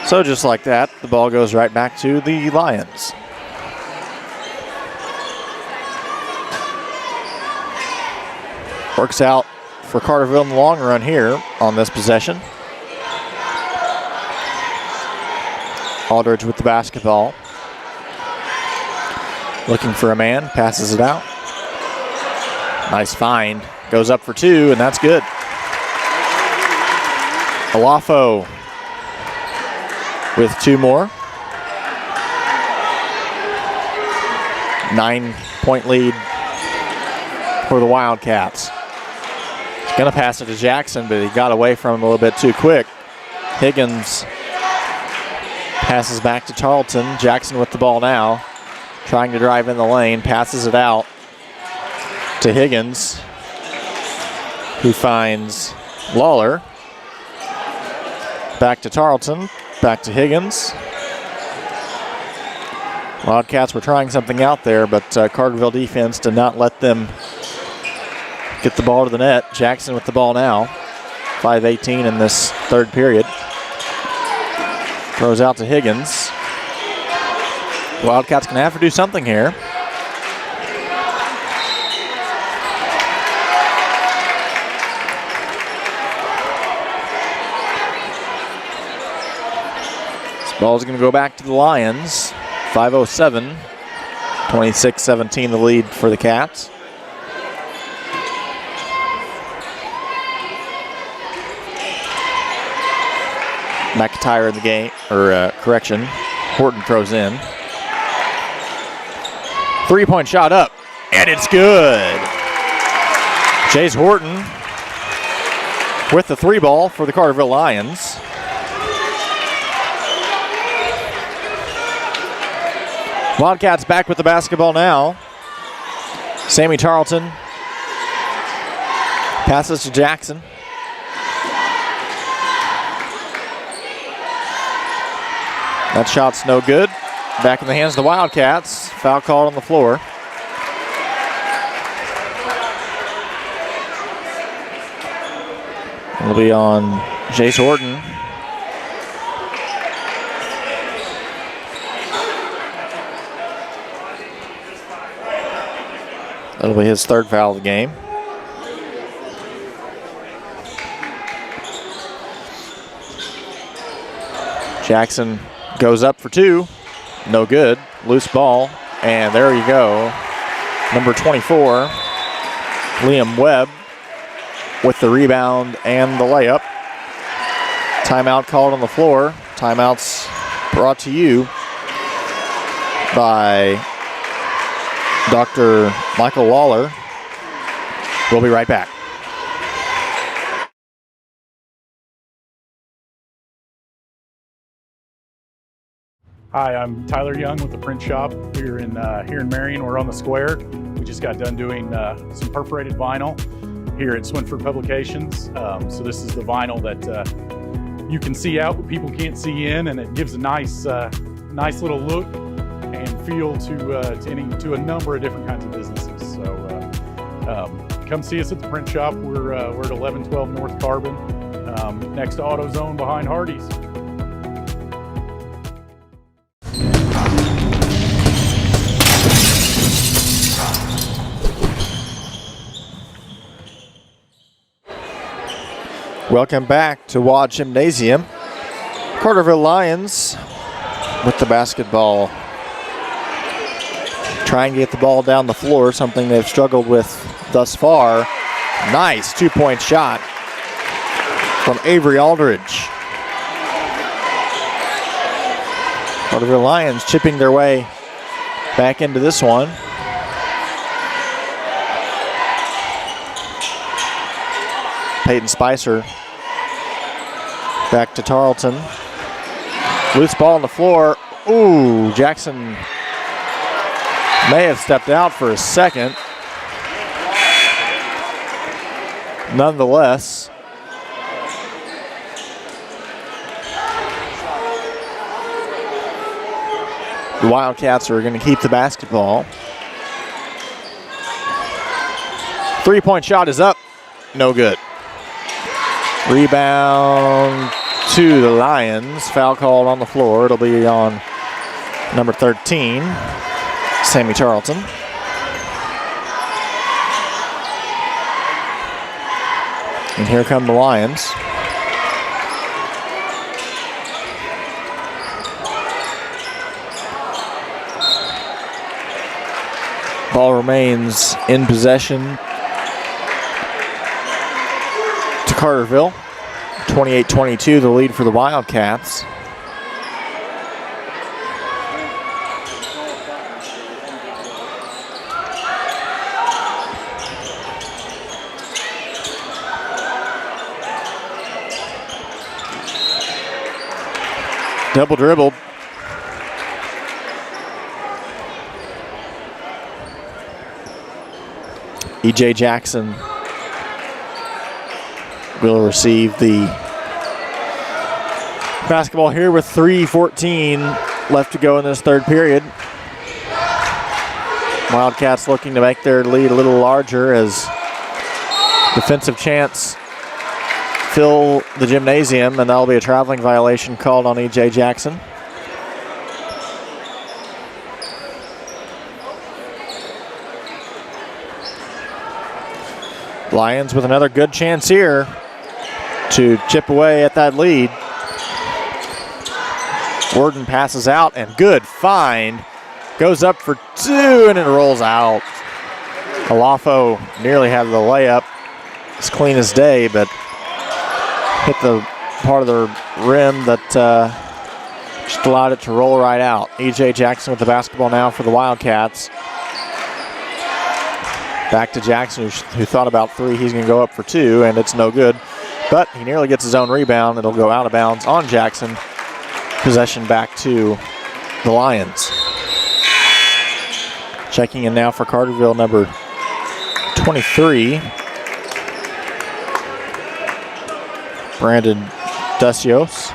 So just like that, the ball goes right back to the Lions. Works out for Carterville in the long run here on this possession. Aldridge with the basketball. Looking for a man, passes it out. Nice find, goes up for two, and that's good. Alafo with two more. 9-point lead for the Wildcats. He's gonna pass it to Jackson, but he got away from him a little bit too quick. Higgins passes back to Tarleton. Jackson with the ball now, trying to drive in the lane, passes it out to Higgins, who finds Lawler. Back to Tarleton, back to Higgins. Wildcats were trying something out there, but Carterville defense did not let them get the ball to the net. Jackson with the ball now, 5:18 in this third period. Throws out to Higgins. Wildcats gonna have to do something here. This ball's gonna go back to the Lions. 5:07, 26-17 the lead for the Cats. McIntyre in the game, or correction, Horton throws in. 3-point shot up, and it's good. Jace Horton with the three ball for the Carterville Lions. Wildcats back with the basketball now. Sammy Tarleton passes to Jackson. That shot's no good. Back in the hands of the Wildcats. Foul called on the floor. It'll be on Jace Horton. That'll be his third foul of the game. Jackson goes up for two, no good, loose ball, and there you go. Number 24, Liam Webb with the rebound and the layup. Timeout called on the floor. Timeouts brought to you by Dr. Michael Lawler. We'll be right back. Hi, I'm Tyler Young with the Print Shop here in Marion. We're on the square. We just got done doing some perforated vinyl here at Swinford Publications. So this is the vinyl that you can see out, but people can't see in, and it gives a nice little look and feel to a number of different kinds of businesses. So come see us at the Print Shop. We're at 1112 North Carbon, next to AutoZone behind Hardee's. Welcome back to Waugh Gymnasium. Carterville Lions with the basketball. Trying to get the ball down the floor, something they've struggled with thus far. Nice two-point shot from Avery Aldridge. Carterville Lions chipping their way back into this one. Peyton Spicer back to Tarleton. Loose ball on the floor. Ooh, Jackson may have stepped out for a second. Nonetheless, the Wildcats are going to keep the basketball. Three-point shot is up. No good. Rebound to the Lions. Foul called on the floor. It'll be on number 13, Sammy Tarleton. And here come the Lions. Ball remains in possession to Carterville. 28-22, the lead for the Wildcats. Double dribbled. E.J. Jackson will receive the basketball here with 3:14 left to go in this third period. Wildcats looking to make their lead a little larger as defensive chants fill the gymnasium, and that'll be a traveling violation called on E.J. Jackson. Lions with another good chance here to chip away at that lead. Worden passes out, and good find. Goes up for two, and it rolls out. Alafo nearly had the layup. It's clean as day, but hit the part of the rim that just allowed it to roll right out. E.J. Jackson with the basketball now for the Wildcats. Back to Jackson, who thought about three. He's going to go up for two, and it's no good. But he nearly gets his own rebound. It'll go out of bounds on Jackson. Possession back to the Lions. Checking in now for Carterville, number 23. Brandon Dusios.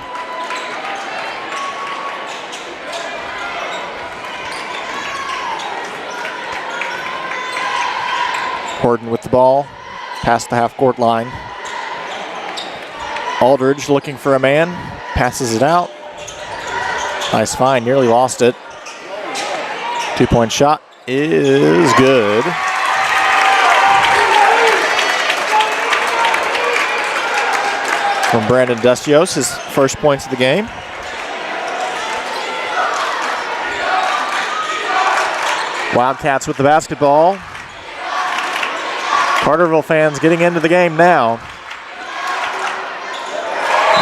Horton with the ball, past the half-court line. Aldridge looking for a man, passes it out. Nice find, nearly lost it. Two-point shot is good. From Brandon Dustios, his first points of the game. Wildcats with the basketball. Carterville fans getting into the game now.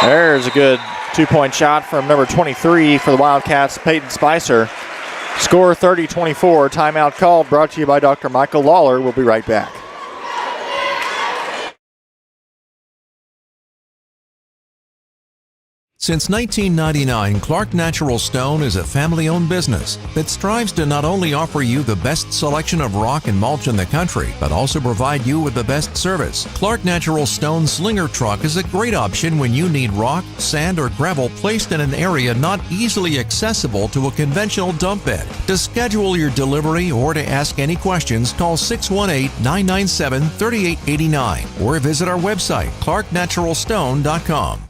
There's a good two-point shot from number 23 for the Wildcats, Peyton Spicer. Score 30-24. Timeout called, brought to you by Dr. Michael Lawler. We'll be right back. Since 1999, Clark Natural Stone is a family-owned business that strives to not only offer you the best selection of rock and mulch in the country, but also provide you with the best service. Clark Natural Stone Slinger Truck is a great option when you need rock, sand, or gravel placed in an area not easily accessible to a conventional dump bed. To schedule your delivery or to ask any questions, call 618-997-3889 or visit our website, clarknaturalstone.com.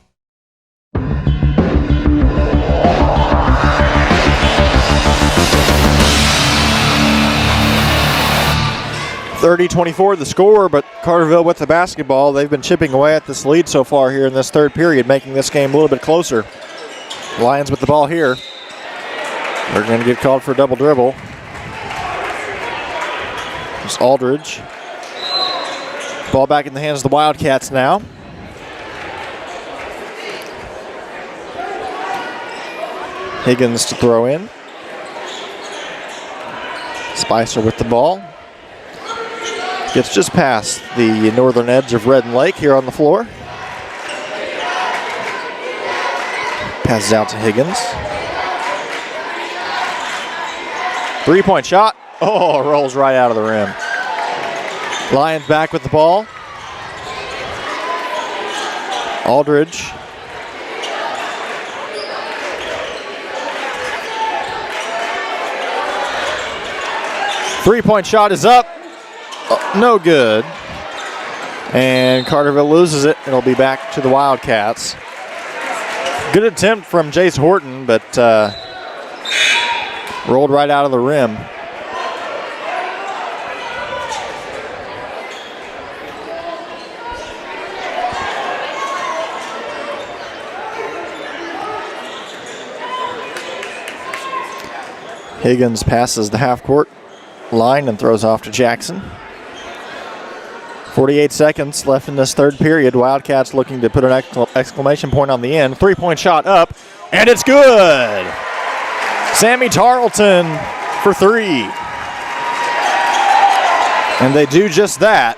30-24 the score, but Carterville with the basketball. They've been chipping away at this lead so far here in this third period, making this game a little bit closer. Lions with the ball here. They're going to get called for a double dribble. It's Aldridge. Ball back in the hands of the Wildcats now. Higgins to throw in. Spicer with the ball. Gets just past the northern edge of Red Lake here on the floor. Passes out to Higgins. Three-point shot. Oh, rolls right out of the rim. Lions back with the ball. Aldridge. Three-point shot is up. No good. And Carterville loses it. It'll be back to the Wildcats. Good attempt from Jace Horton, but rolled right out of the rim. Higgins passes the half-court line and throws off to Jackson. 48 seconds left in this third period. Wildcats looking to put an exclamation point on the end. Three-point shot up, and it's good. Sammy Tarleton for three. And they do just that.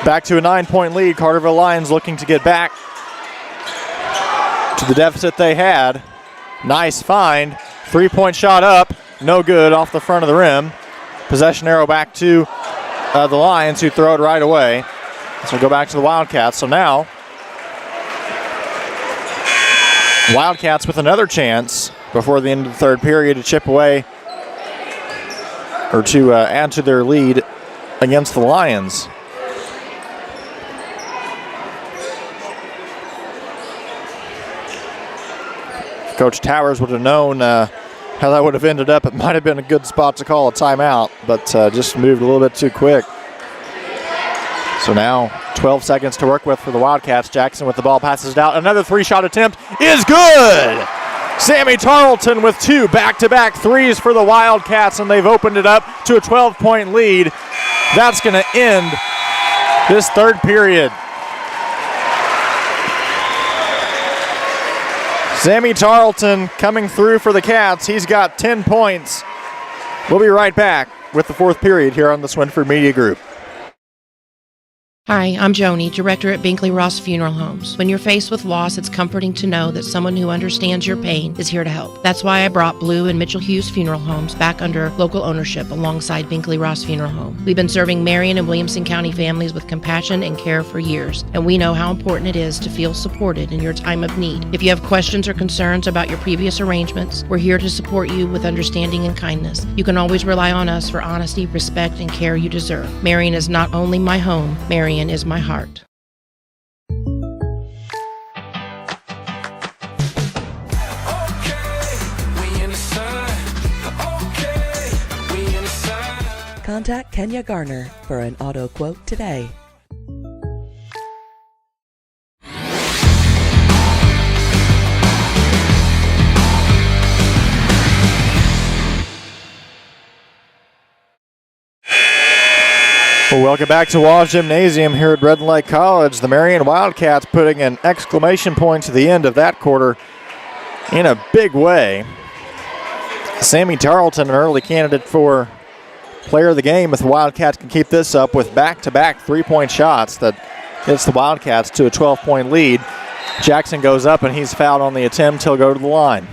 Back to a 9-point lead. Carterville Lions looking to get back to the deficit they had. Nice find. Three-point shot up. No good off the front of the rim. Possession arrow back to the Lions, who throw it right away. So go back to the Wildcats. So now, Wildcats with another chance before the end of the third period to chip away or to add to their lead against the Lions. Coach Towers would have known how that would have ended up. It might have been a good spot to call a timeout, but just moved a little bit too quick. So now 12 seconds to work with for the Wildcats. Jackson with the ball, passes it out. Another three-shot attempt is good. Sammy Tarleton with two back-to-back threes for the Wildcats, and they've opened it up to a 12-point lead. That's going to end this third period. Sammy Tarleton coming through for the Cats. He's got 10 points. We'll be right back with the fourth period here on the Swinford Media Group. Hi, I'm Joni, Director at Binkley-Ross Funeral Homes. When you're faced with loss, it's comforting to know that someone who understands your pain is here to help. That's why I brought Blue and Mitchell Hughes Funeral Homes back under local ownership alongside Binkley-Ross Funeral Home. We've been serving Marion and Williamson County families with compassion and care for years, and we know how important it is to feel supported in your time of need. If you have questions or concerns about your previous arrangements, we're here to support you with understanding and kindness. You can always rely on us for honesty, respect, and care you deserve. Marion is not only my home, Marion is my heart. Contact Kenya Garner for an auto quote today. Well, welcome back to Waugh Gymnasium here at Red Lake College. The Marion Wildcats putting an exclamation point to the end of that quarter in a big way. Sammy Tarleton, an early candidate for player of the game, if the Wildcats can keep this up with back-to-back three-point shots that gets the Wildcats to a 12-point lead. Jackson goes up, and he's fouled on the attempt. He'll go to the line.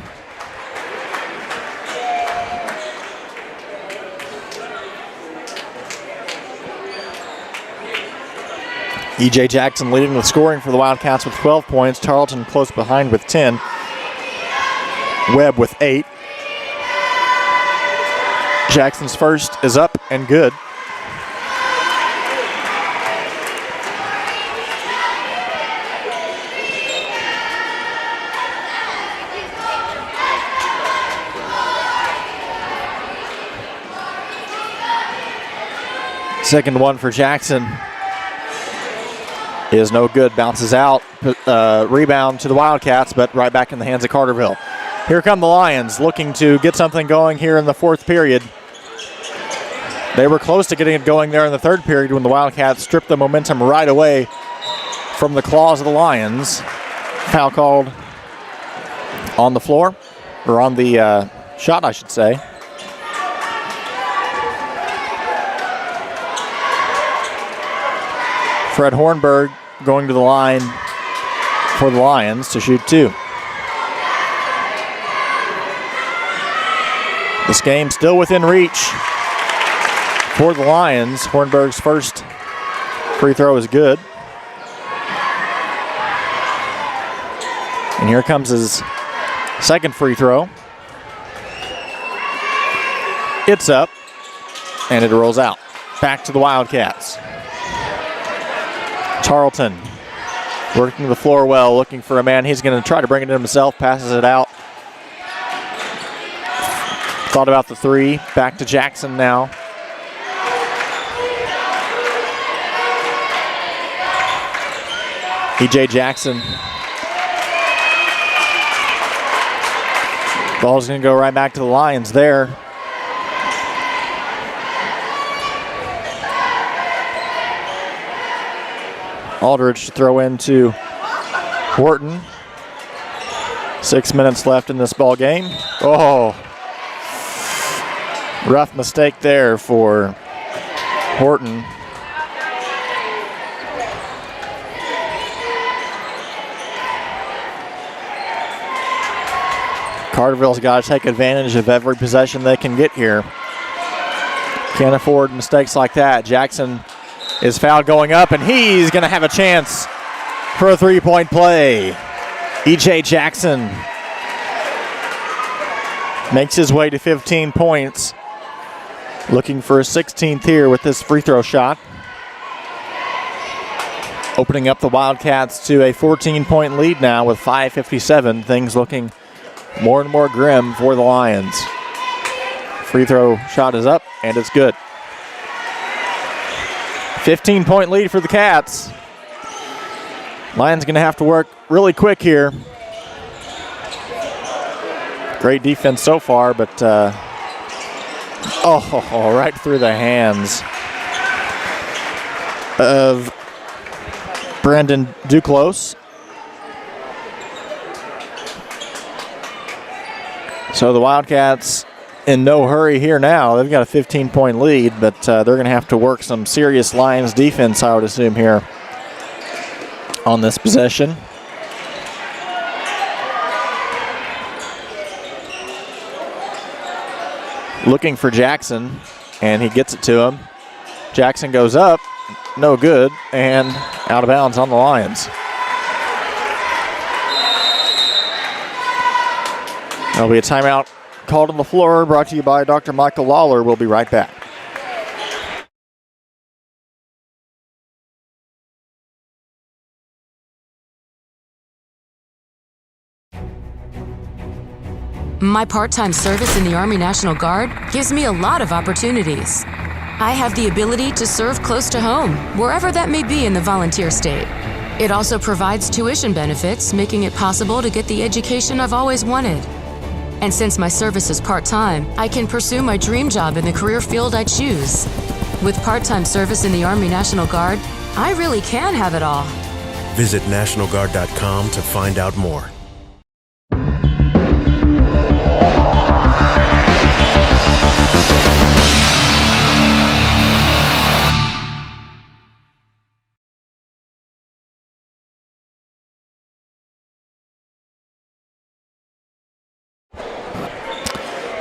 E.J. Jackson leading the scoring for the Wildcats with 12 points. Tarleton close behind with 10. Webb with 8. Jackson's first is up and good. Second one for Jackson is no good. Bounces out. Rebound to the Wildcats, but right back in the hands of Carterville. Here come the Lions looking to get something going here in the fourth period. They were close to getting it going there in the third period when the Wildcats stripped the momentum right away from the claws of the Lions. Foul called on the floor, or on the shot, I should say. Fred Hornberg going to the line for the Lions to shoot 2. This game still within reach for the Lions. Hornberg's first free throw is good. And here comes his second free throw. It's up, and it rolls out. Back to the Wildcats. Tarleton working the floor well, looking for a man. He's going to try to bring it in himself, passes it out. Thought about the 3. Back to Jackson now. E.J. Jackson. Ball's going to go right back to the Lions there. Aldridge to throw into Horton. 6 minutes left in this ball game. Oh, rough mistake there for Horton. Carterville's got to take advantage of every possession they can get here. Can't afford mistakes like that. Jackson is fouled going up, and he's going to have a chance for a three-point play. E.J. Jackson makes his way to 15 points, looking for a 16th here with this free throw shot. Opening up the Wildcats to a 14-point lead now with 5:57. Things looking more and more grim for the Lions. Free throw shot is up, and it's good. 15-point lead for the Cats. Lions going to have to work really quick here. Great defense so far, but right through the hands of Brandon Duclos. So the Wildcats in no hurry here now. They've got a 15-point lead, but they're going to have to work some serious Lions defense, I would assume, here on this possession. Looking for Jackson, and he gets it to him. Jackson goes up, no good, and out of bounds on the Lions. There'll be a timeout called on the floor, brought to you by Dr. Michael Lawler. We'll be right back. My part-time service in the Army National Guard gives me a lot of opportunities. I have the ability to serve close to home, wherever that may be in the volunteer state. It also provides tuition benefits, making it possible to get the education I've always wanted. And since my service is part-time, I can pursue my dream job in the career field I choose. With part-time service in the Army National Guard, I really can have it all. Visit NationalGuard.com to find out more.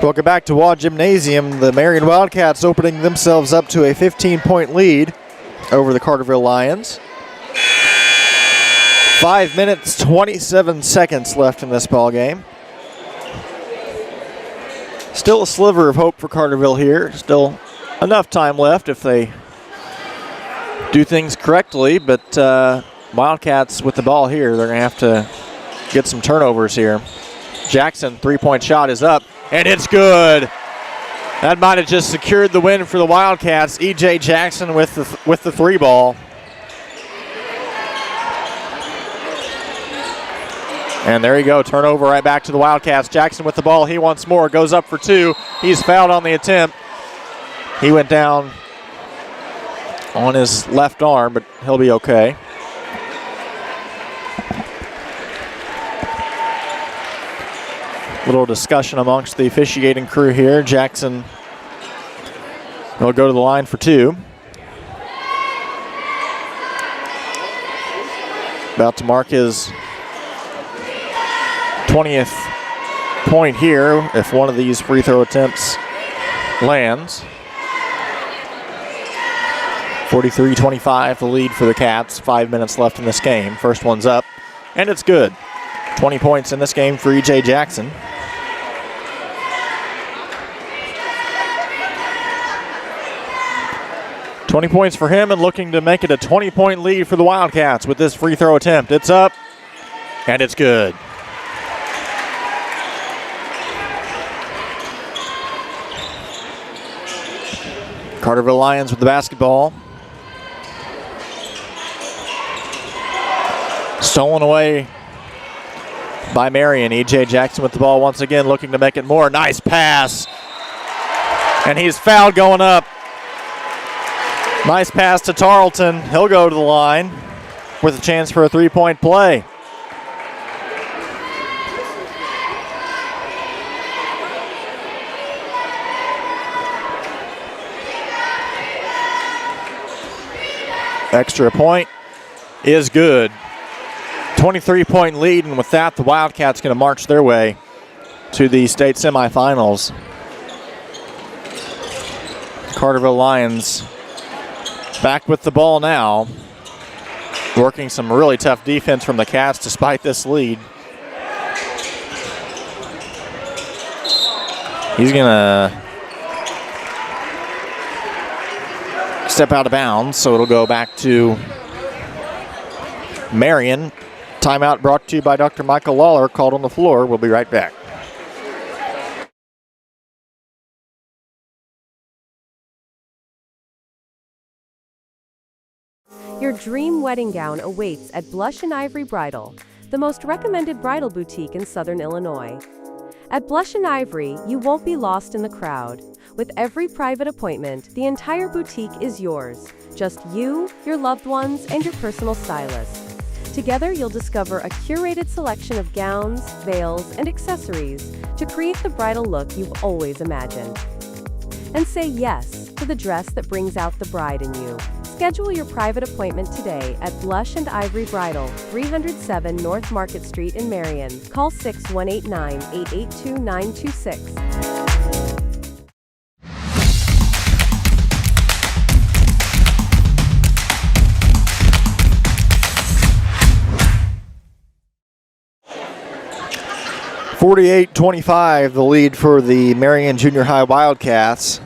Welcome back to Waugh Gymnasium. The Marion Wildcats opening themselves up to a 15-point lead over the Carterville Lions. 5 minutes, 27 seconds left in this ball game. Still a sliver of hope for Carterville here. Still enough time left if they do things correctly, but Wildcats with the ball here, they're going to have to get some turnovers here. Jackson, three-point shot is up, and it's good. That might have just secured the win for the Wildcats. E.J. Jackson with the three ball. And there you go, turnover right back to the Wildcats. Jackson with the ball, he wants more, goes up for two. He's fouled on the attempt. He went down on his left arm, but he'll be okay. Little discussion amongst the officiating crew here. Jackson will go to the line for two. About to mark his 20th point here if one of these free throw attempts lands. 43-25, the lead for the Cats. 5 minutes left in this game. First one's up, and it's good. 20 points in this game for E.J. Jackson. $20 points for him, and looking to make it a 20-point lead for the Wildcats with this free throw attempt. It's up, and it's good. Carterville Lions with the basketball. Stolen away by Marion. E.J. Jackson with the ball once again, looking to make it more. Nice pass. And he's fouled going up. Nice pass to Tarleton. He'll go to the line with a chance for a three-point play. Extra point is good. 23-point lead, and with that, the Wildcats going to march their way to the state semifinals. Carterville Lions back with the ball now, working some really tough defense from the Cats despite this lead. He's going to step out of bounds, so it'll go back to Marion. Timeout brought to you by Dr. Michael Lawler, called on the floor. We'll be right back. Your dream wedding gown awaits at Blush and Ivory Bridal, the most recommended bridal boutique in Southern Illinois. At Blush and Ivory, you won't be lost in the crowd. With every private appointment, the entire boutique is yours. Just you, your loved ones, and your personal stylist. Together, you'll discover a curated selection of gowns, veils, and accessories to create the bridal look you've always imagined. And say yes to the dress that brings out the bride in you. Schedule your private appointment today at Blush and Ivory Bridal, 307 North Market Street in Marion. Call 618-882-926. 48-25, the lead for the Marion Junior High Wildcats.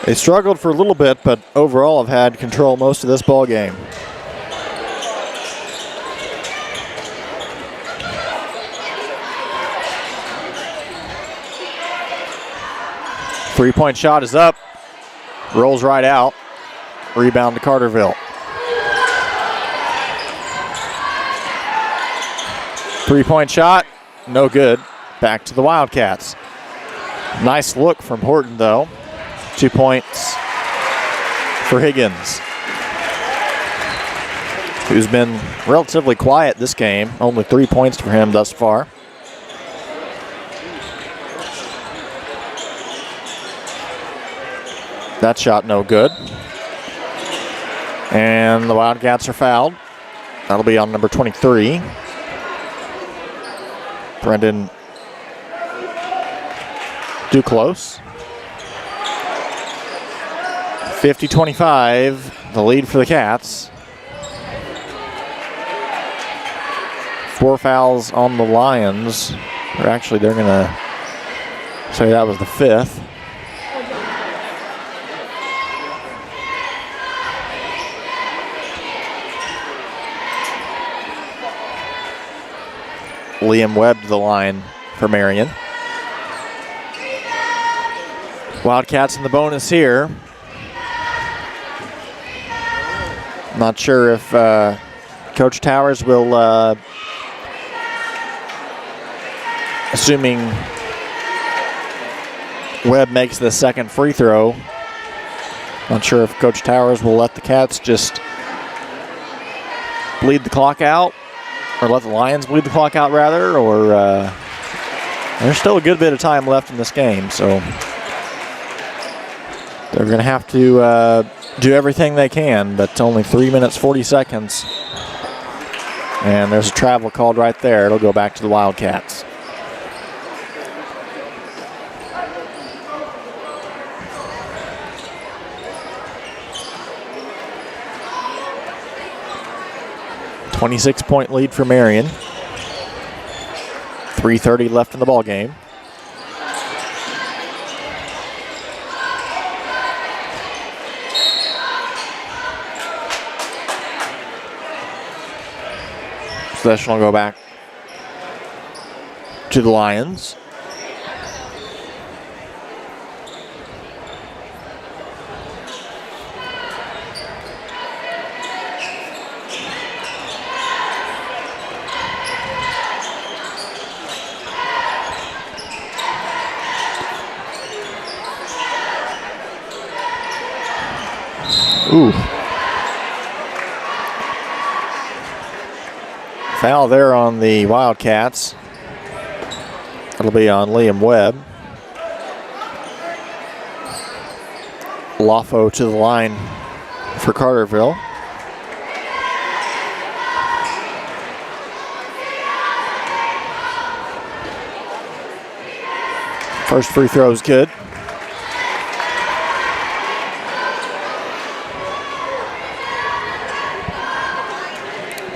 They struggled for a little bit, but overall have had control most of this ball game. Three-point shot is up, rolls right out. Rebound to Carterville. Three-point shot, no good. Back to the Wildcats. Nice look from Horton, though. 2 points for Higgins, who's been relatively quiet this game. Only 3 points for him thus far. That shot no good. And the Wildcats are fouled. That'll be on number 23. Brendan Duclos. 50-25, the lead for the Cats. 4 fouls on the Lions. Or actually, they're going to say that was the 5th. Liam Webb to the line for Marion. Wildcats in the bonus here. Not sure if Coach Towers will, assuming Webb makes the second free throw, not sure if Coach Towers will let the Cats just bleed the clock out, or let the Lions bleed the clock out rather, or there's still a good bit of time left in this game, so they're going to have to do everything they can, but only 3 minutes, 40 seconds. And there's a travel called right there. It'll go back to the Wildcats. .26 lead for Marion. 3:30 left in the ball game. Possession will go back to the Lions. Ooh. Foul there on the Wildcats. It'll be on Liam Webb. Lafo to the line for Carterville. First free throw is good.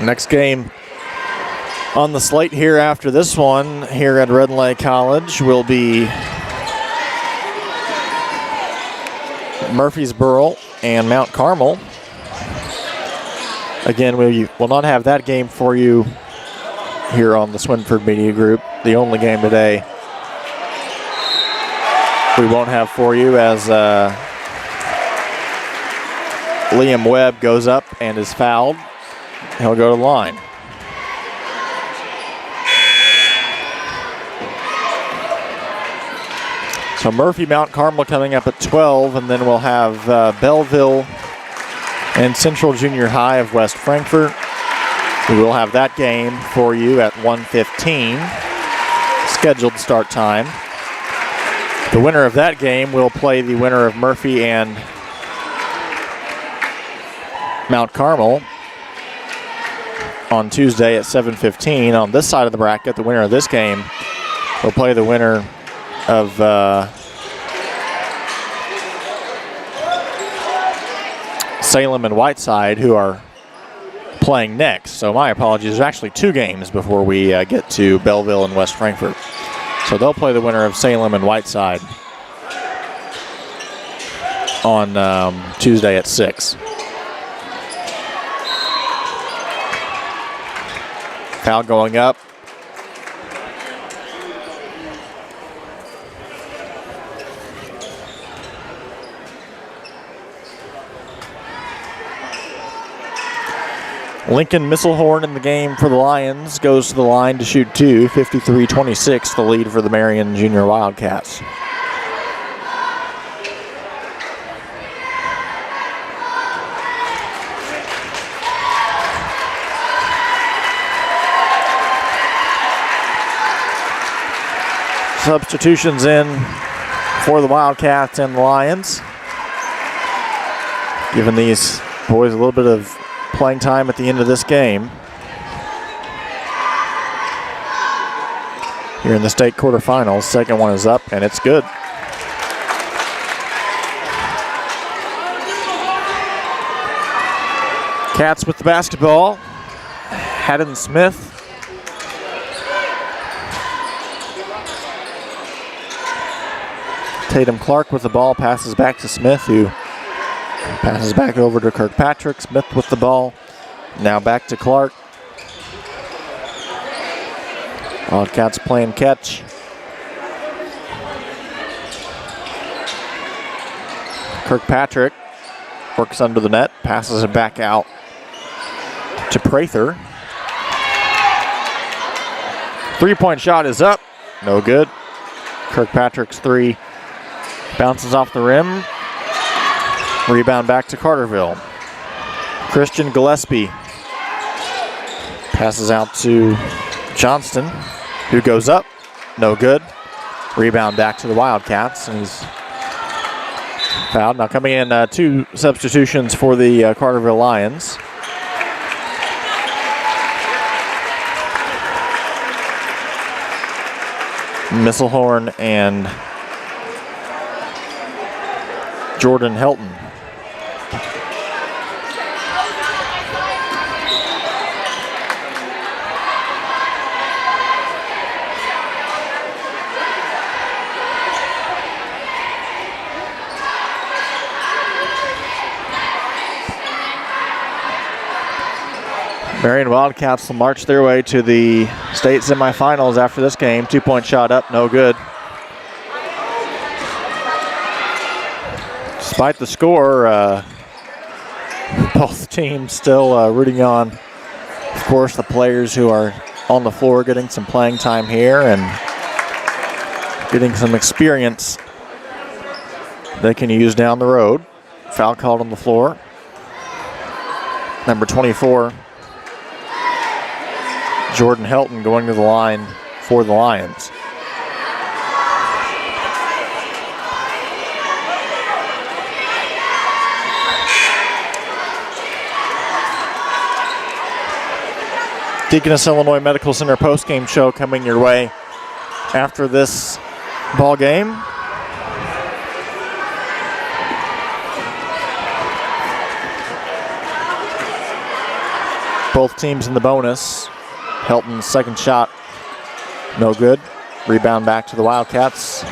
Next game on the slate here after this one here at Red Lake College will be Murfreesboro and Mount Carmel. Again, we will not have that game for you here on the Swinford Media Group. The only game today we won't have for you as Liam Webb goes up and is fouled. He'll go to the line. So Murphy Mount Carmel coming up at 12, and then we'll have Belleville and Central Junior High of West Frankfort. We will have that game for you at 1:15, scheduled start time. The winner of that game will play the winner of Murphy and Mount Carmel on Tuesday at 7:15. On this side of the bracket, the winner of this game will play the winner of Salem and Whiteside, who are playing next. So my apologies, there's actually 2 games before we get to Belleville and West Frankfort. So they'll play the winner of Salem and Whiteside on Tuesday at 6. Foul going up. Lincoln Misselhorn in the game for the Lions goes to the line to shoot 2, 53-26, the lead for the Marion Junior Wildcats. Substitutions in for the Wildcats and the Lions, giving these boys a little bit of playing time at the end of this game. here in the state quarterfinals. Second one is up, and it's good. Cats with the basketball. Haddon Smith. Tatum Clark with the ball, passes back to Smith, who passes back over to Kirkpatrick. Smith with the ball. Now back to Clark. Wildcats playing catch. Kirkpatrick works under the net, passes it back out to Prather. Three-point shot is up. No good. Kirkpatrick's three bounces off the rim. Rebound back to Carterville. Christian Gillespie passes out to Johnston, who goes up. No good. Rebound back to the Wildcats, and he's fouled. Now coming in, two substitutions for the Carterville Lions. Misselhorn and Jordan Helton. Marion Wildcats will march their way to the state semifinals after this game. 2-point shot up, no good. Despite the score, both teams still rooting on, of course, the players who are on the floor getting some playing time here and getting some experience they can use down the road. Foul called on the floor. Number 24, Jordan Helton, going to the line for the Lions. Deaconess Illinois Medical Center postgame show coming your way after this ball game. Both teams in the bonus. Helton's second shot, no good. Rebound back to the Wildcats.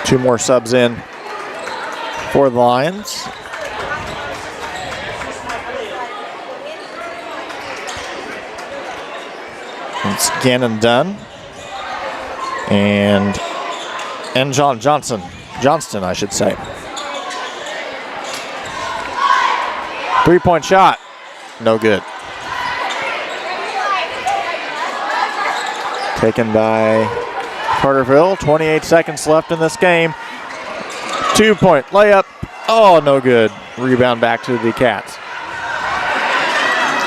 Two more subs in for the Lions. It's Gannon Dunn and Johnston, I should say. 3-point shot, no good. Taken by Carterville. 28 seconds left in this game. 2-point layup. Oh, no good. Rebound back to the Cats.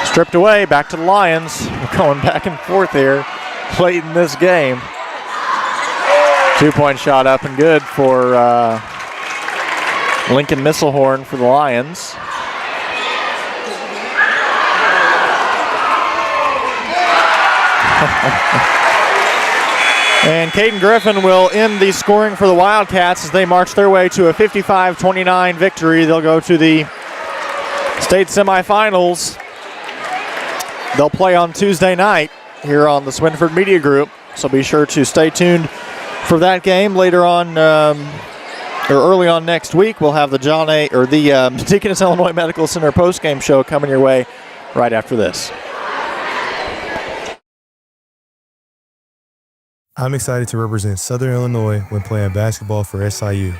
Stripped away, back to the Lions. We're going back and forth here late in this game. 2-point shot up and good for Lincoln Misselhorn for the Lions. And Caden Griffin will end the scoring for the Wildcats as they march their way to a 55-29 victory. They'll go to the state semifinals. They'll play on Tuesday night here on the Swinford Media Group, so be sure to stay tuned for that game. Later on, or early on next week, we'll have the Deaconess Illinois Medical Center postgame show coming your way right after this. I'm excited to represent Southern Illinois when playing basketball for SIU,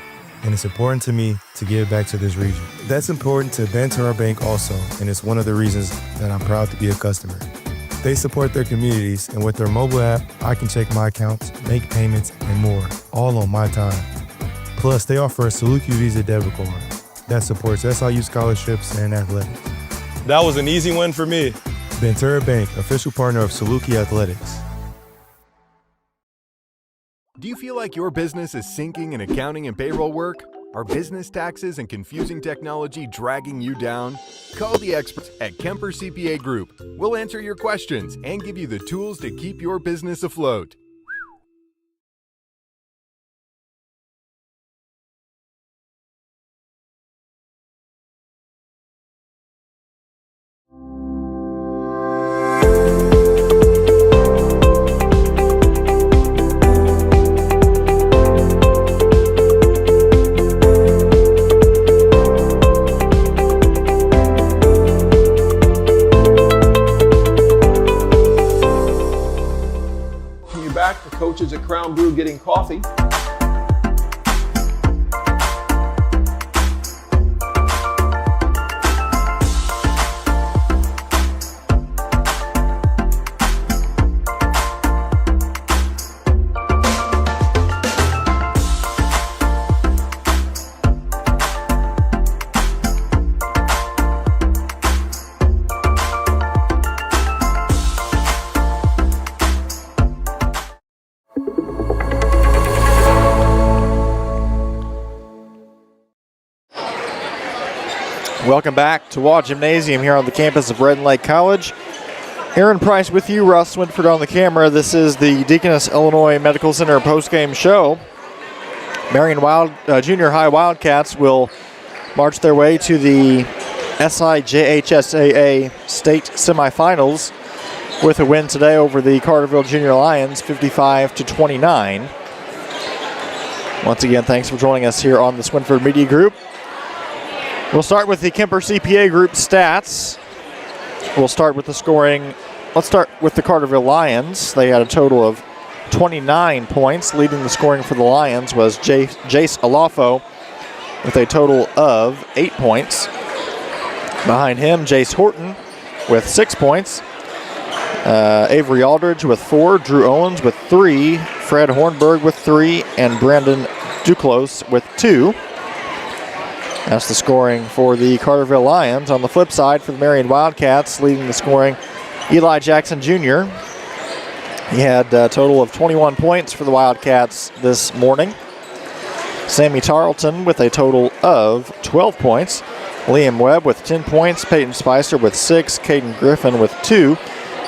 and it's important to me to give back to this region. That's important to Banterra Bank also, and it's one of the reasons that I'm proud to be a customer. They support their communities, and with their mobile app, I can check my accounts, make payments, and more, all on my time. Plus, they offer a Saluki Visa debit card that supports SIU scholarships and athletics. That was an easy win for me. Banterra Bank, official partner of Saluki Athletics. Do you feel like your business is sinking in accounting and payroll work? Are business taxes and confusing technology dragging you down? Call the experts at Kemper CPA Group. We'll answer your questions and give you the tools to keep your business afloat. The coaches at Crown Brew getting coffee. Welcome back to Waugh Gymnasium here on the campus of Red Lake College. Aaron Price with you, Russ Swinford on the camera. This is the Deaconess, Illinois Medical Center postgame show. Marion Junior High Wildcats will march their way to the SIJHSAA state semifinals with a win today over the Carterville Junior Lions, 55-29. Once again, thanks for joining us here on the Swinford Media Group. We'll start with the Kemper CPA Group stats. We'll start with the scoring. Let's start with the Carterville Lions. They had a total of 29 points. Leading the scoring for the Lions was Jace Alafo with a total of 8 points. Behind him, Jace Horton with 6 points. Avery Aldridge with 4. Drew Owens with 3. Fred Hornberg with 3. And Brandon Duclos with 2. That's the scoring for the Carterville Lions. On the flip side, for the Marion Wildcats, leading the scoring, Eli Jackson Jr. He had a total of 21 points for the Wildcats this morning. Sammy Tarleton with a total of 12 points. Liam Webb with 10 points. Peyton Spicer with 6. Caden Griffin with 2.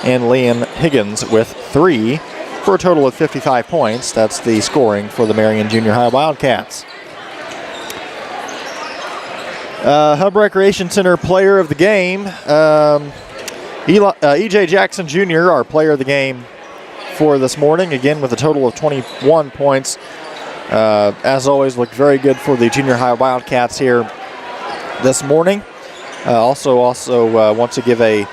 And Liam Higgins with 3 for a total of 55 points. That's the scoring for the Marion Junior High Wildcats. Hub Recreation Center player of the game, E.J. Jackson Jr., our player of the game for this morning, again with a total of 21 points. As always, looked very good for the Junior High Wildcats here this morning. Also want to give a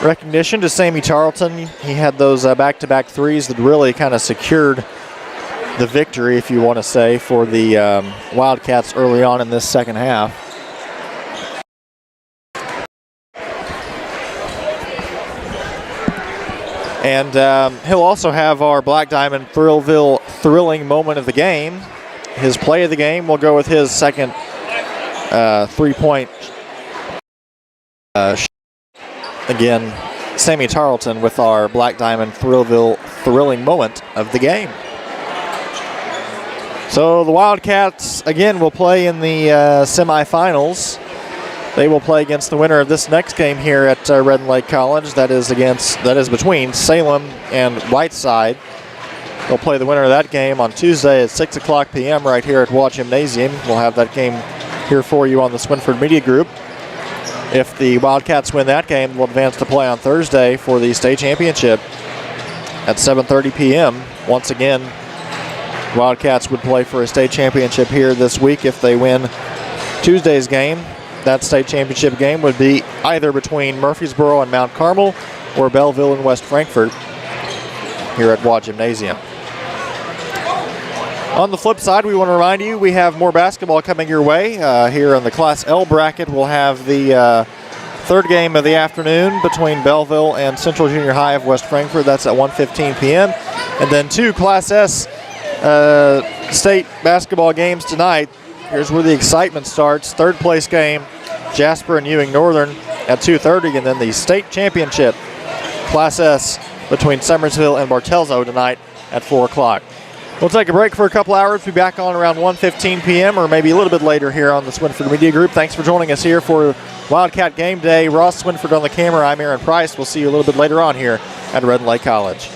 recognition to Sammy Tarleton. He had those back-to-back threes that really kind of secured the victory, if you want to say, for the Wildcats early on in this second half. And he'll also have our Black Diamond Thrillville thrilling moment of the game. His play of the game will go with his second three-point again, Sammy Tarleton with our Black Diamond Thrillville thrilling moment of the game. So the Wildcats, again, will play in the semifinals. They will play against the winner of this next game here at Red Lake College. That is between Salem and Whiteside. They'll play the winner of that game on Tuesday at 6 o'clock p.m. right here at Waugh Gymnasium. We'll have that game here for you on the Swinford Media Group. If the Wildcats win that game, they'll advance to play on Thursday for the state championship at 7:30 p.m. Once again, Wildcats would play for a state championship here this week if they win Tuesday's game. That state championship game would be either between Murfreesboro and Mount Carmel or Belleville and West Frankfort here at Waugh Gymnasium. On the flip side, we want to remind you we have more basketball coming your way. Here in the Class L bracket, we'll have the third game of the afternoon between Belleville and Central Junior High of West Frankfort. That's at 1:15 p.m. And then two Class S state basketball games tonight. Here's where the excitement starts. Third place game, Jasper and Ewing Northern at 2:30, and then the state championship Class S between Summersville and Bartelzo tonight at 4 o'clock. We'll take a break for a couple hours. Be back on around 1:15 p.m. or maybe a little bit later here on the Swinford Media Group. Thanks for joining us here for Wildcat Game Day. Ross Swinford on the camera. I'm Aaron Price. We'll see you a little bit later on here at Red Lake College.